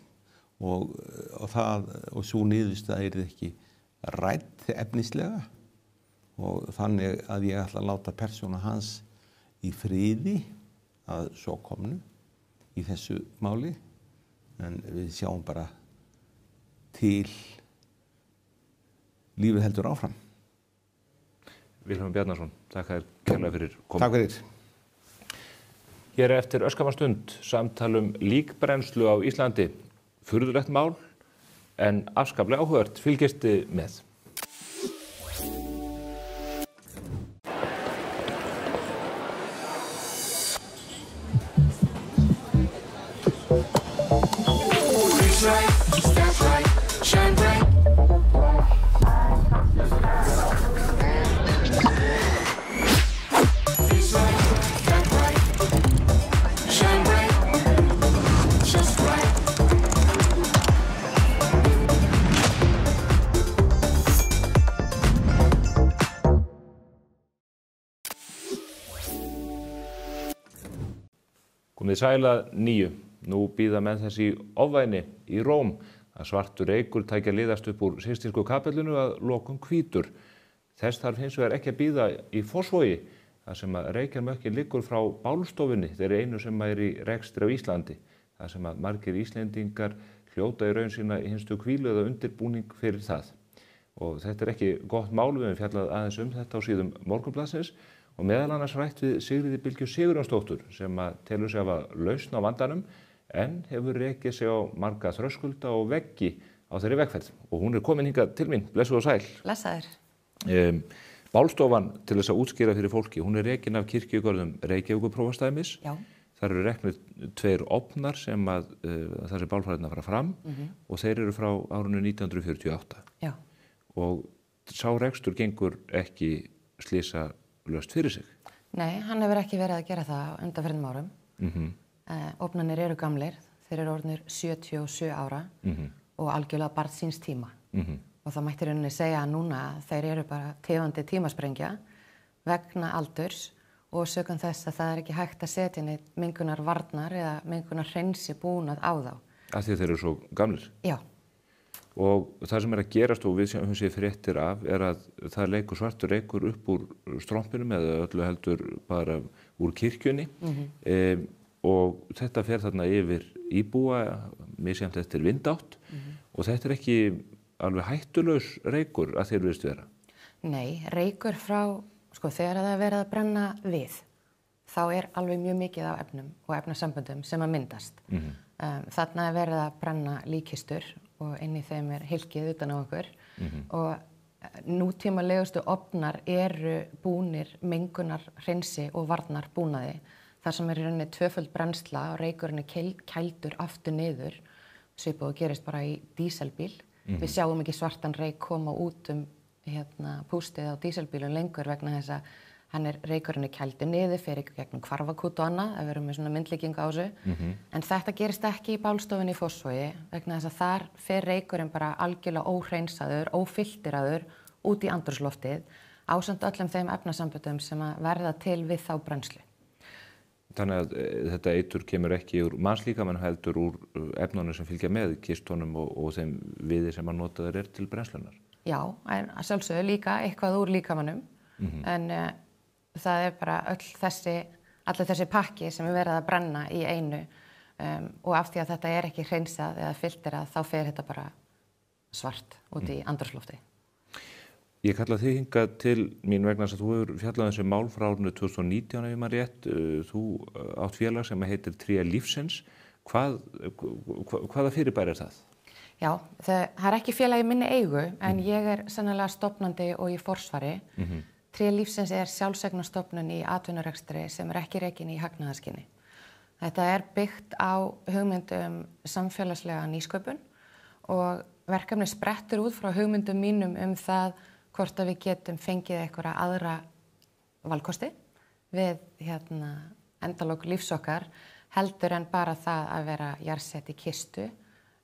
og svo niðurstaða yrði ekki rædd efnislega og þannig að ég ætla að láta persóna hans í friði að svo komnu í þessu máli en við sjáum bara til lífið heldur áfram. Vilhelm Bjarnason, takk þér kærlega fyrir komuna. Takk fyrir. Hér eftir örskamma stund samtal líkbrennslu á Íslandi. Furðulegt mál en afskaplega áhugavert. Fylgist með. Komið sæl að nýju. Nú bíða menn þess í ofvæni í Róm að svartur reykur tækja liðast upp úr Sistínsku kapellinu að lokum hvítur. Þess þarf hins vegar ekki að bíða í Fossvogi þar sem að reykjarmökkin liggur frá bálstofunni þeirri einu sem er í rekstri á Íslandi. Þar sem að margir Íslendingar hljóta í raun sína hinstu hvílu eða undirbúning fyrir það. Og þetta er ekki gott mál, við höfum fjallað aðeins þetta á síðum Morgunblaðsins og meðal annars rætt við Sigríði Bylgju Sigurjónsdóttur sem að telur sig hafa lausn á vandanum en hefur rekið sig á marga þröskulda og veggi á þeirri vegferð. Og hún er komin hingað til mín, blessuð og sæl. Blessaður. Bálstofan til þess að útskýra fyrir fólki, hún er rekin af kirkjugörðum Reykjavíkurprófastsdæmis. Já. Þar eru reknir 2 ofnar sem að þessi bálfræðina fara fram og þeir eru frá árinu 1948. Já. Og sá rekstur gengur ekki slysalaust fyrir sig. Nei, hann hefur ekki verið að gera það á undanfarnum árum. Ofnarnir eru gamlir, þeir eru orðnir 77 ára og algjörlega barn síns tíma. Og það mætti rauninni segja að núna þeir eru bara tegandi tímasprengja vegna aldurs og sökum þess að það er ekki hægt að setja neitt mengunar varnar eða mengunar hreinsi búnað á þá. Af því þeir eru svo gamlir? Já. Og það sem er að gerast og við höfum séð fréttir af er að það leikur svartur reykur upp úr strompinum eða öllu heldur bara úr kirkjunni og þetta fer þarna yfir íbúa misjafnt eftir vindátt og þetta er ekki alveg hættulaus reykur að þeir virðist vera. Nei, reykur frá, þegar það er verið að brenna við þá er alveg mjög mikið af efnum og efnasamböndum sem að myndast. Þarna er verið að brenna líkkistur og inn í þeim er hylkið utan á okkur og nútímalegustu ofnar eru búnir mengunar hreinsi og varnar búnaði þar sem er í rauninni tvöföld brennsla og reykurinn er kældur aftur niður svipað og gerist bara í díselbíl. Við sjáum ekki svartan reyk koma út pústið á díselbílum lengur vegna þess að reykurinn er kældur niður, fer ekki gegnum hvarfakút og annað, ef við erum með svona myndlíkingu á þessu. En þetta gerist ekki í bálstofunni í Fossvogi vegna þess að þar fer reykurinn bara algjörlega óhreinsaður, ófilteraður út í andrúmsloftið ásamt öllum þeim efnasamböndum sem að verða til við þá brennslu. Þannig að þetta eitur kemur ekki úr mannslíkamann heldur úr efnunum sem fylgja með kistunum og þeim viði sem að notaður er til brennslunar. Já, en að sjálfsögðu líka eitthvað úr líkamannum en það er bara allir þessi pakki sem er verið að brenna í einu og af því að þetta er ekki hreinsað eða filterað þá fer þetta bara svart út í andrúmslofti. Ég kalla þig hingað til mín vegna þess að þú hefur fjallað þessi mál frá árinu 2019 ef ég maður rétt. Þú átt félag sem heitir Tré lífsins. Hvaða fyrirbæri það? Já, það ekki félag í minni eigu en ég sennilega stofnandi og í forsvari. Tré lífsins sjálfseignarstofnun í atvinnurekstri sem ekki rekin í hagnaðarskyni. Þetta byggt á hugmyndum samfélagslega nýsköpun og verkefni sprettur út frá hugmyndum mínum það hvort að við getum fengið einhverja aðra valkosti við endalok lífs okkar heldur en bara það að vera jarðsett í kistu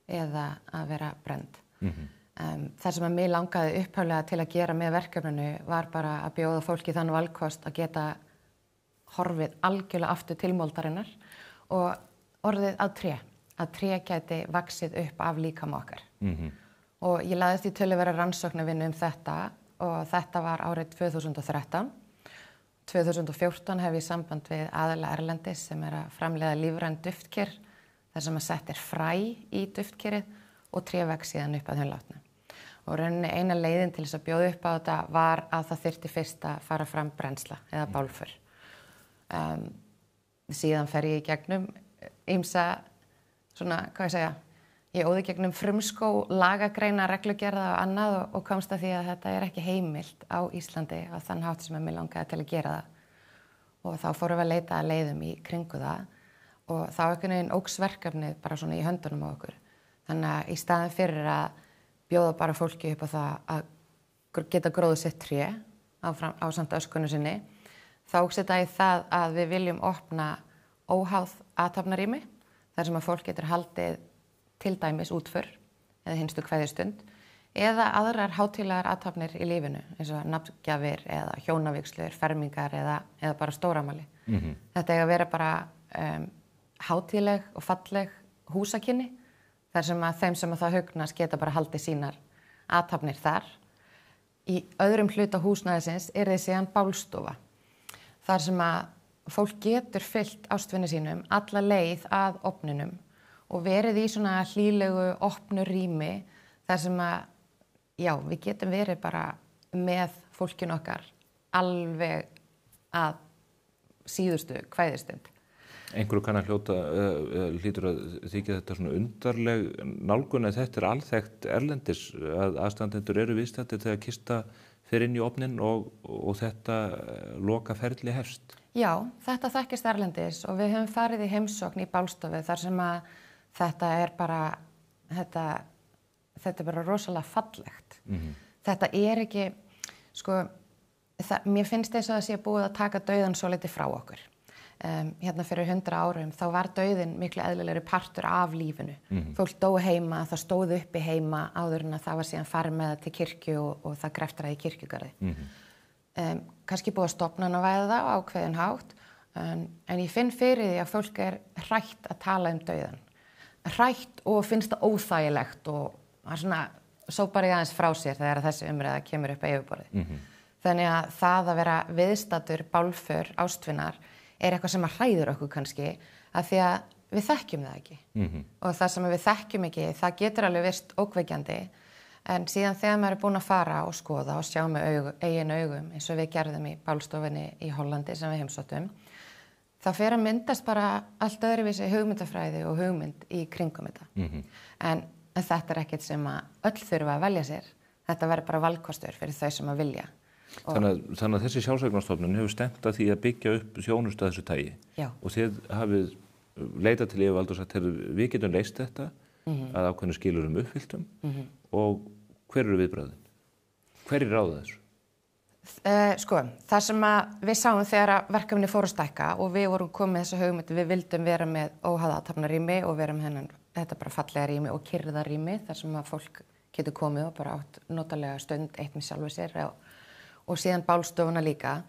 eða að vera brennd. Það sem að mig langaði upphaflega til að gera með verkefninu var bara að bjóða fólki þann valkost að geta horfið algjörlega aftur til moldarinnar og orðið að tré gæti vaxið upp af líkama okkar. Og ég laðist í töluvera rannsóknarvinnu þetta og þetta var árið 2013. 2014 hef ég samband við aðila erlendis sem að framleiða lífræn duftker þar sem að sett fræ í duftkerið og tré vex síðan upp að þeim látnu. Og rauninni eina leiðin til þess að bjóða upp á þetta var að það þyrfti fyrst að fara fram brennsla eða bálför. Síðan fer ég í gegnum ýmsa ég óði gegnum frumskó, lagagreina, reglugerða og annað og komst að því að þetta ekki heimilt á Íslandi á þann hátt sem mig langaði til að gera það. Og þá fórum við að leita að leiðum í kringu það og þá einhvern veginn óx verkefnið bara svona í höndunum á okkur. Þannig að í staðin fyrir að bjóða bara fólki upp á það að geta gróðu sitt tré á samt öskunni sinni, þá óx þetta í það að við viljum opna óháð athafnarými þar sem að fólk getur haldið til dæmis útför eða hinstu kveðjustund eða aðrar hátíðlegar athafnir í lífinu eins og nafngjafir eða hjónavígslur, fermingar eða bara stóramæli. Þetta að vera bara hátíðleg og falleg húsakynni þar sem að þeim sem að það hugnast geta bara haldið sínar athafnir þar. Í öðrum hluta húsnæðisins þið síðan bálstofa þar sem að fólk getur fyllt ástvinni sínum alla leið að ofninum og verið í svona hlýlegu, opnu rými þar sem að, við getum verið bara með fólkinu okkar alveg að síðustu kvæðistund. Einhverju kann að hlýtur að þykja þetta svona undarleg nálgun að þetta alþekkt erlendis að aðstandendur eru viðstaddir þegar kista fer inn í ofnin og þetta lokaferli hefst. Já, þetta þekkist erlendis og við höfum farið í heimsókn í bálstofu þar sem að þetta er bara rosalega fallegt. Þetta ekki, mér finnst þess að það sé búið að taka dauðan svo litið frá okkur. Fyrir 100 árum þá var dauðinn miklu eðlilegri partur af lífinu. Fólk dó heima, það stóð uppi heima áður en að það var síðan farið með það til kirkju og það greftraði í kirkjugarði. Kannski búið að stofnanavæða það á ákveðinn hátt, en ég finn fyrir því að fólk hrætt að tala dauðan. Hrætt og finnst það óþægilegt og svona sópar ég aðeins frá sér þegar þessi umræða kemur upp á yfirborðið. Þannig að það að vera viðstaddur bálför ástvinar eitthvað sem hræðir okkur kannski af því að við þekkjum það ekki. Og það sem við þekkjum ekki, það getur alveg virst ókveikjandi en síðan þegar maður búin að fara og skoða og sjá með eigin augum eins og við gerðum í bálstofunni í Hollandi sem við heimsóttum, það fer að myndast bara allt öðruvísi hugmyndafræði og hugmynd í kringum þetta. En þetta ekkert sem að öll þurfa að velja sér. Þetta verður bara valkostur fyrir þau sem að vilja. Þannig að þessi sjálfseignarstofnun hefur stefnt að því að byggja upp þjónustu að þessu tagi. Já. Og þið hafið leitað til yfirvalda og sagt, við getum leyst þetta að ákveðnu skilurum uppfylltum og hver eru viðbröðin? Hverjir ráða þessu? Það sem að við sáum þegar verkefni fóru að stækka og við vorum komið þessu hugmynd, við vildum vera með óháða athafnarými og vera með þetta bara fallega rými og kyrrðarými þar sem að fólk getur komið og bara átt notalega stund eitt með sjálfu sér og síðan bálstofuna líka.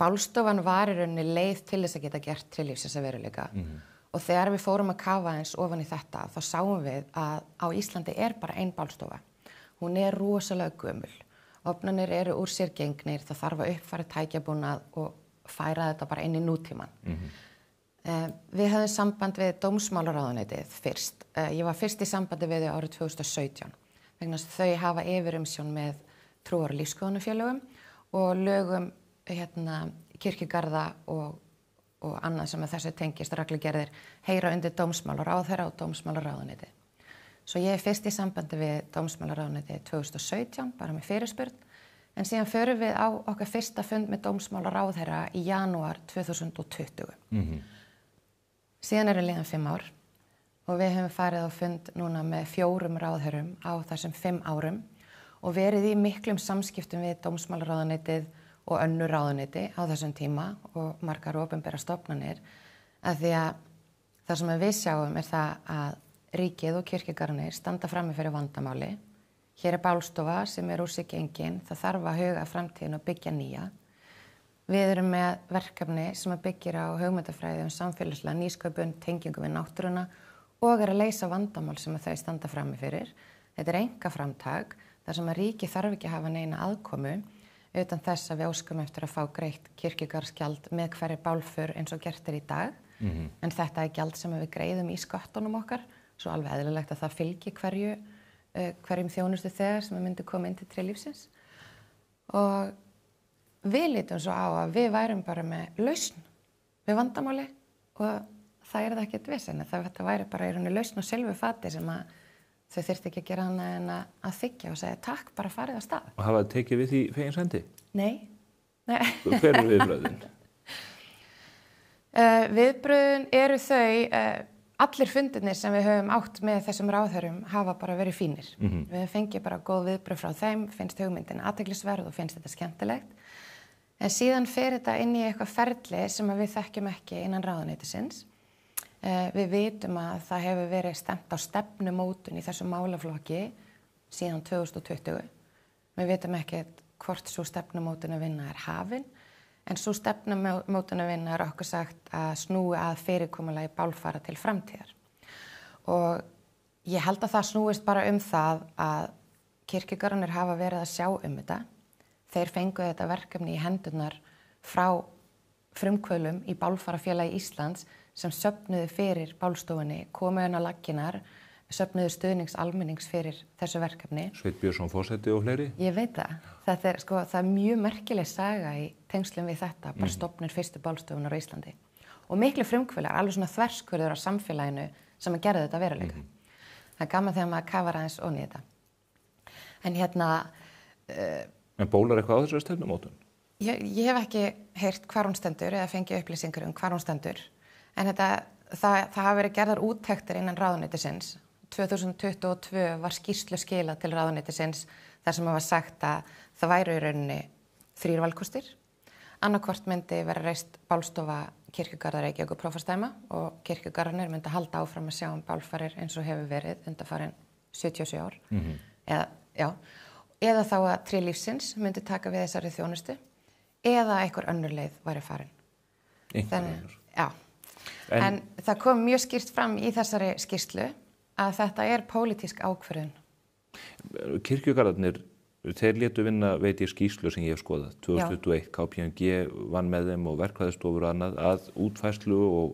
Bálstofan var í rauninni leið til þess að geta gert til lífsins að veruleika og þegar við fórum að kafa eins ofan í þetta þá sáum við að á Íslandi bara ein bálstofa. Hún rosalega gömul. Ofnanir eru úr sér gengnir, það þarf að uppfæra tækjabúnað og færa þetta bara inn í nútíman. Við höfum samband við dómsmálaráðuneytið fyrst. Ég var fyrst í sambandi við þau árið 2017 vegna þess að þau hafa yfirumsjón með trúar- og lífskoðunarfélögum og lögum kirkjugarða og annað sem að þessu tengist reglugerðir heyra undir dómsmálaráðherra og dómsmálaráðuneytið. Svo ég fyrst í sambandi við dómsmálaráðuneytið 2017, bara með fyrirspurn, en síðan förum við á okkar fyrsta fund með dómsmálaráðherra í janúar 2020. Síðan liðin 5 ár og við höfum farið á fund núna með 4 ráðherrum á þessum 5 árum og verið í miklum samskiptum við dómsmálaráðuneytið og önnur ráðuneyti á þessum tíma og margar opinberar stofnanir að því að það sem við sjáum það að ríkið og kirkjugarðarnir standa frammi fyrir vandamáli. Hér bálstofa sem úr sig gengin, það þarf að huga framtíðin og byggja nýja. Við erum með verkefni sem byggir á hugmyndafræði samfélagslega nýsköpun, tengingu við náttúruna og að leysa vandamál sem þau standa frammi fyrir. Þetta einkaframtak þar sem að ríkið þarf ekki að hafa neina aðkomu utan þess að við óskum eftir að fá greitt kirkjugarðsgjald með hverri bálför eins og gert í dag. En þetta gjald sem við greiðum í sköttunum okkar, svo alveg eðlilegt að það fylgi hverjum þjónustu þegar sem myndi koma inn til Tré lífsins. Og við lítum svo á að við værum bara með lausn við vandamáli og það það ekkert vesen. Þetta væri bara í rauninni lausn og selvu fati sem að þau þyrfti ekki að gera annað en að þiggja og segja takk, bara farið af stað. Og hafa þið tekið við því fegins hendi? Nei. Hver eru viðbrögðin? Viðbrögðin eru þau, allir fundirnir sem við höfum átt með þessum ráðherrum hafa bara verið fínir. Við fengið bara góð viðbrögð frá þeim, finnst hugmyndin athyglisverð og finnst þetta skemmtilegt. En síðan fer þetta inn í eitthvað ferli sem við þekkjum ekki innan ráðuneytisins. Við vitum að það hefur verið stefnt á stefnumótun í þessum málaflokki síðan 2020. Við vitum ekki hvort svo stefnumótun að vinna hafin, en svo stefnumótun að vinna okkur sagt að snúi að fyrirkomulagi bálfara til framtíðar. Og ég held að það snúist bara það að kirkjugarðarnir hafa verið að sjá þetta. Þeir fengu þetta verkefni í hendurnar frá frumkvölum í Bálfarafélagi Íslands sem söfnuðu fyrir bálstofunni, komu inn á laggirnar, söfnuðu stuðningsalmennings fyrir þessu verkefni. Sveinn Björnsson forseti og fleiri? Ég veit það. Það er mjög merkileg saga í tengslum við þetta, bara stofnun fyrstu bálstofunar á Íslandi. Og miklu frumkvölar, alveg svona þverskurður á samfélaginu sem að gera þetta veruleika. Það er gaman þegar maður kafar aðeins ofan í þetta. En En bólar eitthvað á þessari stefnumótun? Ég hef ekki heyrt hvar hún stendur eða fengið upplýsingar hvar hún stendur. En það hafa verið gerðar úttektir innan ráðuneytisins. 2022 var skýrslu skilað til ráðuneytisins þar sem var sagt að það væru í rauninni 3 valkostir. Annarkvort myndi vera reist bálstofa kirkjugarðar Reykjavíkur og prófastsdæma og kirkjugarðarnir myndi halda áfram að sjá bálfarir eins og hefur verið undanfarin 77 ár. Eða þá að Tré lífsins myndi taka við þessari þjónustu eða einhver önnur leið væri farin. En það kom mjög skýrt fram í þessari skýrslu að þetta pólitísk ákvörðun. Kirkjugarðarnir, þeir létu vinna, veit ég, skýrslu sem ég hef skoðað. 2021, KPMG vann með þeim og verkfræðistofur og annað að útfærslu og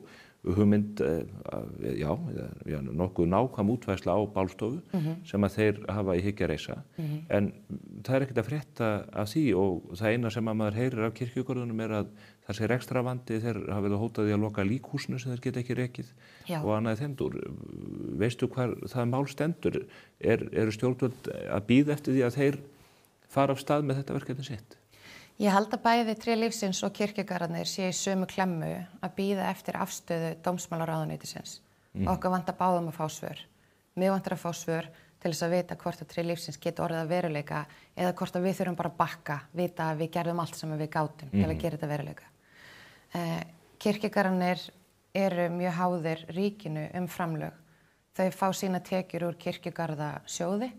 hugmynd, nokkuð nákvæm útfærsla á bálstofu sem að þeir hafa í hyggju að reisa. En það ekkert að frétta af því og það eina sem að maður heyrir af kirkjugarðunum að það sé rekstrarvandi, þeir hafa verið hótað í að loka líkhúsinu sem þeir geta ekki rekið og annað þeimdur. Veistu hvar það mál stendur? Eru stjórnvöld að bíða eftir því að þeir fara af stað með þetta verkefni sitt? Ég held að bæði Tré lífsins og kirkjugarðarnir séu í sömu klemmu að bíða eftir afstöðu dómsmálaráðuneytisins. Okkur vantar báðum að fá svör. Mig vantar að fá svör til þess að vita hvort að Tré lífsins geti orðið að veruleika eða hvort að við þurfum bara að bakka, vita að við gerðum allt sem við gátum til að gera þetta veruleika. Kirkjugarðarnir eru mjög háðir ríkinu framlög. Þau fá sína tekjur úr kirkjugarðasjóði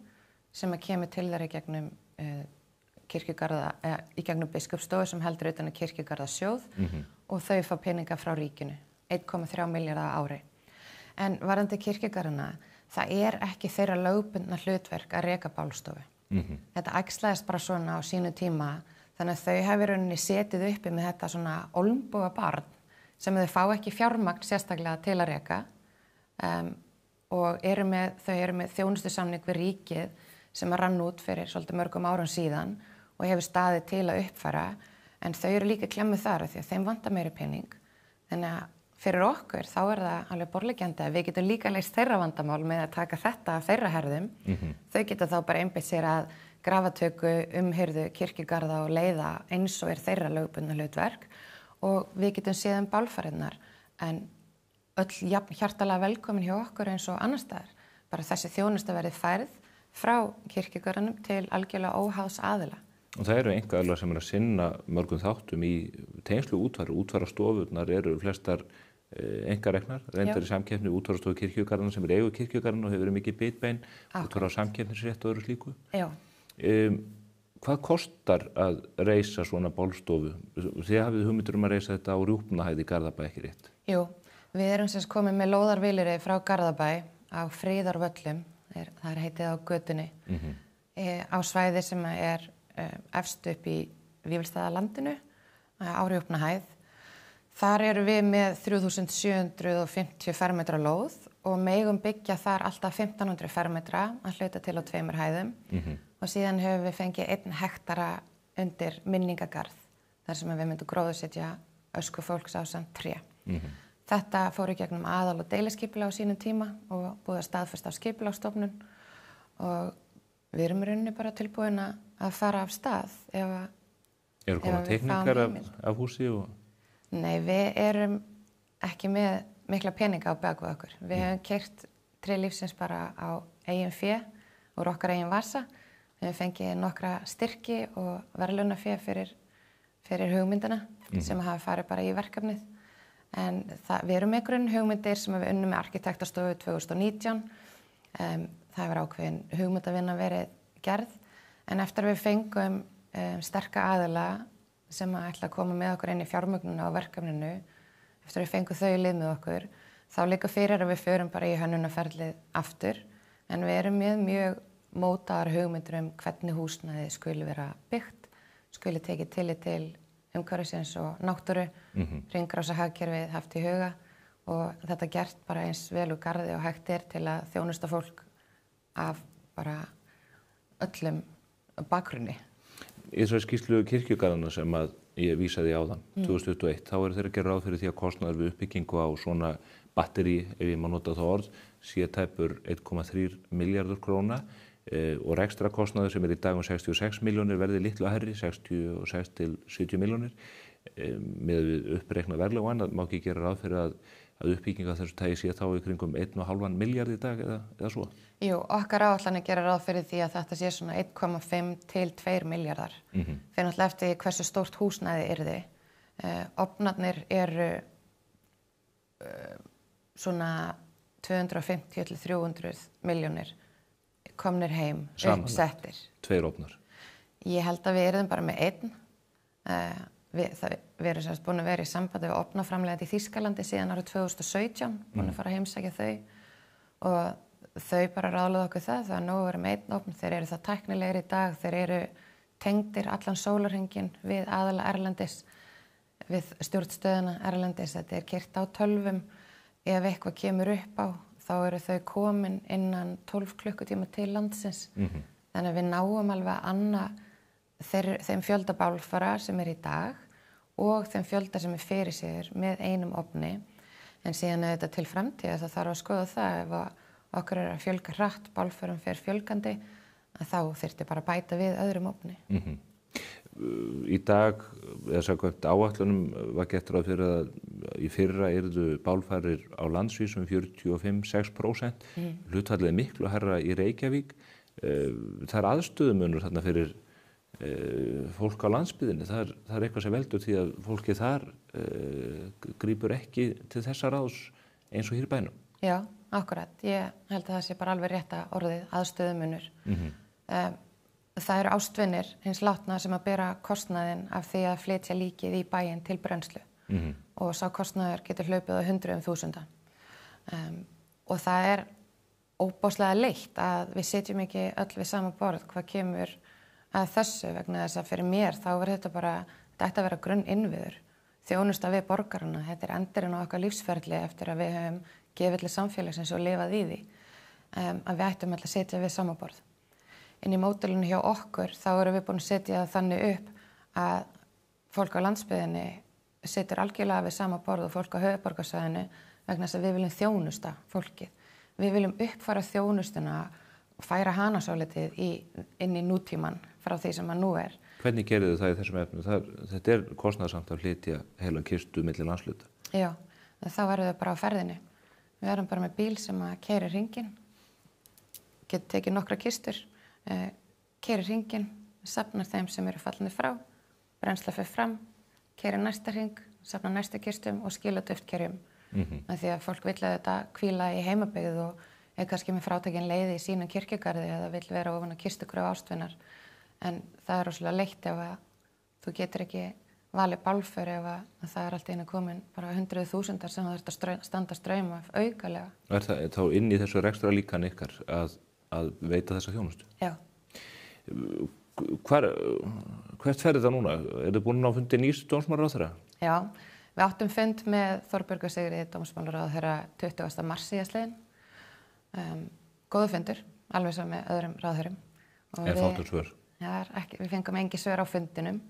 sem að kemur til þeirra gegnum í gegnum biskupsstofu sem heldur utan að kirkjugarðasjóð og þau fá peninga frá ríkinu, 1,3 milljarða á ári. En varðandi kirkjugarðana, það ekki þeirra lögbundna hlutverk að reka bálstofu. Þetta æxlaðist bara svona á sínu tíma, þannig að þau hafi rauninni setið uppi með þetta svona olnboga barn sem þau fá ekki fjármagn sérstaklega til að reka og þau eru með þjónustusamning við ríkið sem að rann út fyrir svolítið mörgum árum síðan og hefur staðið til að uppfæra, en þau eru líka klemmuð þar því að þeim vantar meiri pening. Þannig að fyrir okkur þá er það alveg borðleggjandi að við getum líka leyst þeirra vandamál með að taka þetta af þeirra herðum. Þau geta þá bara einbeitt sér að grafatöku, umhirðu, kirkjugarða og leiða eins og þeirra lögbundna hlutverk og við getum séð bálfarinnar, en öll hjartalega velkomin hjá okkur eins og annar staðar. Bara þessi þjónusta verið færð frá kirkjugarðanum til algjörlega óháðs aðila. Og það eru einkaaðilar sem að sinna mörgum þáttum í tengslu útfarastofurnar eru flestar einkareknar, reyndar í samkeppni útfarastofu kirkjugarðana sem eigu kirkjugarðana og hefur verið mikið bitbein, útfara á samkeppnisrétt og öðru slíku. Já. Hvað kostar að reisa svona bálstofu? Þið hafið hugmyndir að reisa þetta á Rjúpnahæð í Garðabæ, ekki rétt? Jú, við erum sem komið með lóðarvilyrði frá Garðabæ á Friðarvöllum, það heitið á götunni, á svæði sem er efst upp í Vífilsstaðalandinu á Rjúpnahæð. Þar eru við með 3750 fermetra lóð og megum byggja þar alltaf 1500 fermetra að hluta til á 2 hæðum og síðan höfum við fengið 1 hektara undir minningagarð þar sem við myndum gróðursetja ösku fólks ásamt tré. Þetta fór í gegnum aðal- og deiliskipulag á sínum tíma og búið að staðfesta á skipulagsstofnun og við erum í rauninni bara tilbúin að fara af stað ef Eru komið teikningar af húsi og... Nei, við erum ekki með mikla peninga á bak við okkur. Við höfum keyrt Tré lífsins bara á eigin fé úr okkar eigin vasa. Við höfum fengið nokkra styrki og verðlaunafé fyrir hugmyndina sem hafa farið bara í verkefnið. En við erum með grunn hugmyndir sem við unnum með Arkitektastofu 2019. Það hefur ákveðin hugmyndavinna verið gerð, en eftir við fengum sterka aðila sem að ætla að koma með okkur inn í fjármögnunina á verkefninu, eftir við fengum þau í lið með okkur, þá liggur fyrir að við förum bara í hönnunarferlið aftur, en við erum með mjög mótaðar hugmyndir hvernig húsnæði skuli vera byggt, skuli tekið tillit til umhverfisins og náttúru, hringrásarhagkerfið haft í huga og þetta gert bara eins vel úr garði og hægt til að þjónusta fólk af bara öllum bakgrunni. Í þessari skýrslu kirkjugarðana sem að ég vísaði áðan, 2021, þá eru þeir að gera ráð fyrir því að kostnaður við uppbyggingu á svona batteri, ef ég má nota það orð, sé tæpur 1,3 milljarður króna og rekstrakostnaður sem í dag 66 milljónir verði litlu að herri, 66 til 70 milljónir. Með uppreiknað verðlag og annað má ekki gera ráð fyrir að uppbygging af þessu tagi sé þá í kringum 1,5 milljarð í dag eða svo? Jú, okkar áætlanir gera ráð fyrir því að þetta sé svona 1,5 til 2 milljarðar. Fyrir náttúrulega eftir hversu stórt húsnæði yrði. Ofnarnir eru svona 250 til 300 milljónir komnir heim, uppsettir. 2 ofnar? Ég held að við yrðum bara með 1. Við erum semst búin að vera í sambandi við ofnaframleiðandi í Þýskalandi síðan árið 2017, búin að fara að heimsækja þau og þau bara ráðluðu okkur það er nóg að vera með 1 ofn, þeir eru það tæknilegir í dag, þeir eru tengdir allan sólarhringinn við aðala erlendis, við stjórnstöðina erlendis, þetta er keyrt á tölvum, ef eitthvað kemur upp á þá eru þau komin innan 12 klukkutíma til landsins, þannig að við náum alveg að anna þeim fjölda bálfara sem í dag og þeim fjölda sem fyrir sér með einum ofni, en síðan þetta til framtíða þá þarf að skoða það ef okkur að fjölga hratt, bálförum fer fjölgandi, að þá þyrfti bara að bæta við öðrum ofni. Í dag, eða samkvæmt áætlunum var gert ráð fyrir að í fyrra yrðu bálfarir á landsvísu 45-6%, hlutfallið miklu hærra í Reykjavík. Það aðstöðumunur þarna fyrir fólk á landsbyggðinni, það er eitthvað sem veldur því að fólki þar grípur ekki til þessa ráðs eins og hér í bænum. Já, akkurat. Ég held að það sé bara alveg rétta orðið aðstöðumunur. Það eru ástvinir hins látna sem að bera kostnaðinn af því að flytja líkið í bæinn til brennslu og sá kostnaður getur hlaupið á 100.000. Og það er óbáslega leitt að við setjum ekki öll við sama borð hvað kemur að þessu, vegna þess að fyrir mér þá verður þetta bara, þetta ætti að vera grunninnviður, þjónusta við borgarana, þetta er endurinn á okkar lífsferli eftir að við höfum gefið til samfélagsins og lifað í því, að við ættum alltaf að setja við sama borð. inn í módelinu hjá okkur, þá erum við búin að setja það þannig upp að fólk á landsbyggðinni situr algjörlega við sama borð og fólk á höfuðborgarsvæðinu vegna þess að við viljum þjónusta fólkið. Við viljum uppfæra þjónustuna og færa hana svolítið inn í nútíman frá því sem að nú er. Hvernig gerðu þið það í þessum efnum? Þetta kostnaðarsamt að flytja heila kistu milli landshluta. Já, þá verðum við bara á ferðinni. Við erum bara með bíl sem að keyrir hringinn, getur tekið nokkra kistur, keyrir hringinn, safnar þeim sem eru fallnir frá, brennsla fer fram, keyrir næsta hring, safnar næstu kistum og skila duftkerjum. Því að fólk vill að þetta hvíla í heimabyggð og er kannski með frátekin leiði í sínum kirkjugarði eða vill vera ofan á kistugröf ástvinar. En það er rosalega leitt ef að þú getur ekki valið bálför ef að það er allt einu komin bara 100.000 sem það þarf að standa straum af aukalega. Er það þá inn í þessu rekstra líkan ykkar að veita þessa þjónustu? Já. Hvert fer þetta núna? Er þið búin á fundi nýs dómsmálaráðherra? Já, við áttum fund með Þorbjörgu Sigríði dómsmálaráðherra 20. mars síðastliðinn. Góðu fundur, alveg sem með öðrum ráðherrum. En fátur svör? Já, við fengum engi svör á fundinum,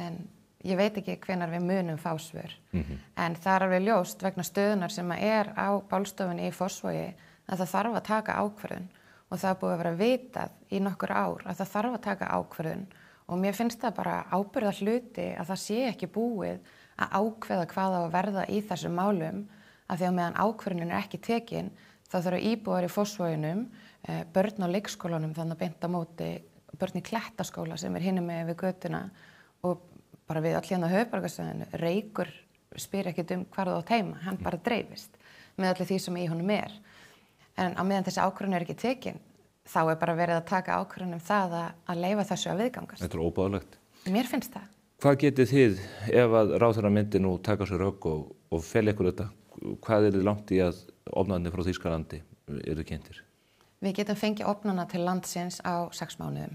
en ég veit ekki hvenær við munum fá svör. En það er alveg ljóst vegna stöðunar sem er á bálstofunni í Fossvogi að það þarf að taka ákvörðun og það er búið að vera vitað í nokkur ár að það þarf að taka ákvörðun og mér finnst það bara ábyrgða hluti að það sé ekki búið að ákveða hvað á að verða í þessum málum af því að meðan ákvörðunin er ekki tekin þá þurfa íbúar í Fossvoginum, börn á leikskólanum þannig að beint á móti, börn í Klettaskóla sem er hinum með við götuna og bara við allir hérna á höfuðborgarsvæðinu, Reykur spyr ekkert hvar það átt heima, hann bara dreifist með allir því sem í honum er. En á meðan þessi ákvörðun er ekki tekin, þá er bara verið að taka ákvörðun það að leyfa þessu að viðgangast. Þetta er óbáðlegt. Mér finnst það. Hvað getið þið ef að ráðherra myndi nú taka sér rögg og fel ykkur þetta? Hvað er þið langt í að ofnarnir frá Þýskalandi eru kynntir? Við getum fengið ofnana til landsins á 6 mánuðum.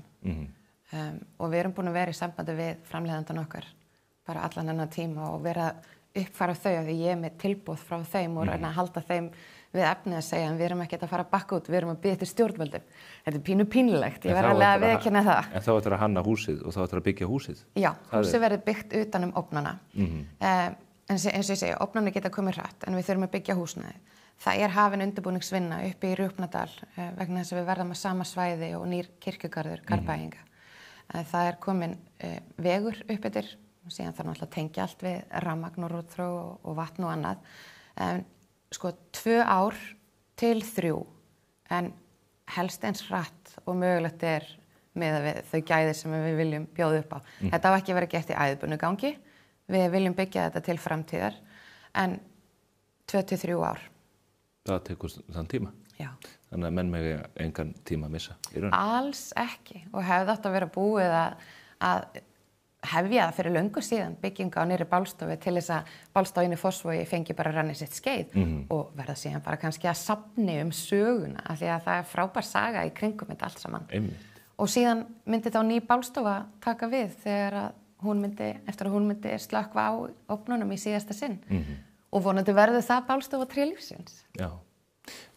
Og við erum búin að vera í sambandi við framleiðandan okkar bara allan hennar tíma og vera uppfæra þau af því ég er með tilboð frá þeim og reyna að halda þeim við efnið að segja en við erum ekkert að fara að bakka út, við erum að biðja til stjórnvöldum. Þetta er pínulegt, ég verð alveg að viðurkenna það. En þá ætlar að hanna húsið og þá ætlar að byggja húsið? Já, húsið verður byggt utan ofnana. En eins og ég segi, ofnana geta komið hratt en við þurfum að byggja húsnæði. Það er hafin undirbúningsvinna uppi í Rjúpnadal vegna þess að við verðum að sama svæði og nýr kirkjugarður Garðbæinga. Það er komin vegur upp yfir, síðan þarf náttúrulega að tengja allt við rafmagn og rotþró og vatn og annað. Sko 2 ár til 3 en helst eins hratt og mögulegt er með þau gæði sem við viljum bjóða upp á. Þetta á ekki verið gert í æðbundu gangi. Við viljum byggja þetta til framtíðar en 2 til 3 ár. Það tekur þann tíma? Já. Þannig að menn megi engan tíma að missa? Alls ekki og hefði átt að vera búið að hefja það fyrir löngu síðan bygginga á nýrri bálstofu til þess að bálstofan í Fossvogi fengi bara rannið sitt skeið og verða síðan bara kannski að safni söguna af því að það er frábær saga í kringum þetta allt saman. Einmitt. Og síðan myndi þá ný bálstofa taka við þegar eftir að hún myndi slökkva á ofnunum í síðasta sinn og vonandi verður það bálstofa trélífsins. Já.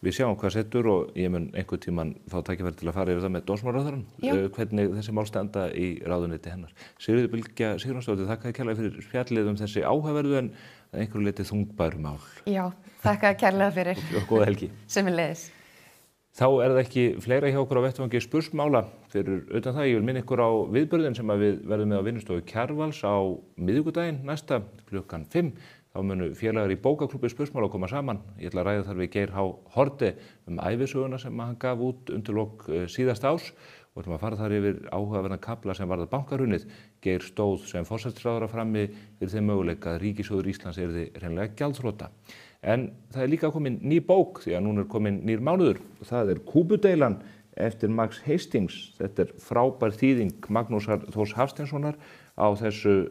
Við sjáum hvað settur og ég mun einhvern tímann fá tækifæri til að fara yfir það með dómsmálaráðherrann, hvernig þessi mál standa í ráðuneyti hennar. Sigríður Bylgja Sigurjónsdóttir, þakka kærlega fyrir spjallið þessi áhugaverðu en einhverju leyti þungbær mál. Já, þakka kærlega fyrir. Og góða helgi. Sömuleiðis. Þá er það ekki fleira hjá okkur á vettvangi spursmála fyrir utan það. Ég vil minna ykkur á viðburðin sem við verðum með á vinnustofu Kjarvals á miðvikudaginn næsta klukkan 5. Þá munu félagar í bókaklúbbi spursmála að koma saman. Ég ætla að ræða þar við Geir H. Haarde ævisöguna sem hann gaf út undir lok síðasta árs og ætlum að fara þar yfir áhugaverðan kafla sem varðar bankahrunið. Geir stóð sem forsætisráðherra frammi fyrir þeim möguleika að ríkissjóður Íslands yrði hreinlega gjaldþrota. En það er líka komin ný bók því að núna er komin nýr mánuður. Það er Kúbudeilan eftir Max Hastings. Þetta er frábær þýðing Magnúsar Þórs Hafsteinssonar á þessum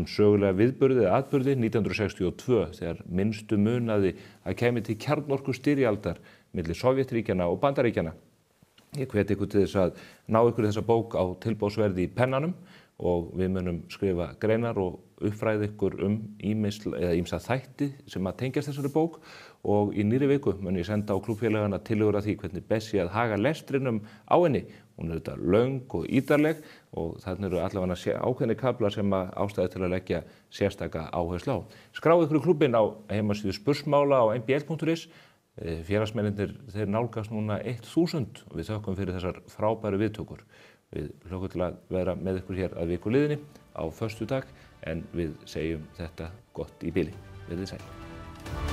sögulega viðburði eða atburði 1962 þegar minnstu munaði að kæmi til kjarnorkustyrjaldar milli Sovétríkjanna og Bandaríkjanna. Ég hvet ykkur til þess að ná ykkur þessa bók á tilboðsverði í Pennanum og við munum skrifa greinar og uppfræða ykkur ýmsa þætti sem að tengjast þessari bók og í nýrri viku mun ég senda á klúbbfélagana tillögur að því hvernig best sé að haga lestrinum á henni. Hún þetta löng og ítarleg og þarna eru allavega ákveðni kaflar sem að ástæði til að leggja sérstaka áherslu á. Skráðu ykkur í klúbbinn á heimasíðu spursmála á mbl.is. Félagsmennirnir þeir nálgast núna 1000 og við þökkum fyrir þessar frábæru viðtökur. Við hlökkum til að vera með ykkur hér að viku liðinni á föstudag en við segjum þetta gott í bili. Verið sæl.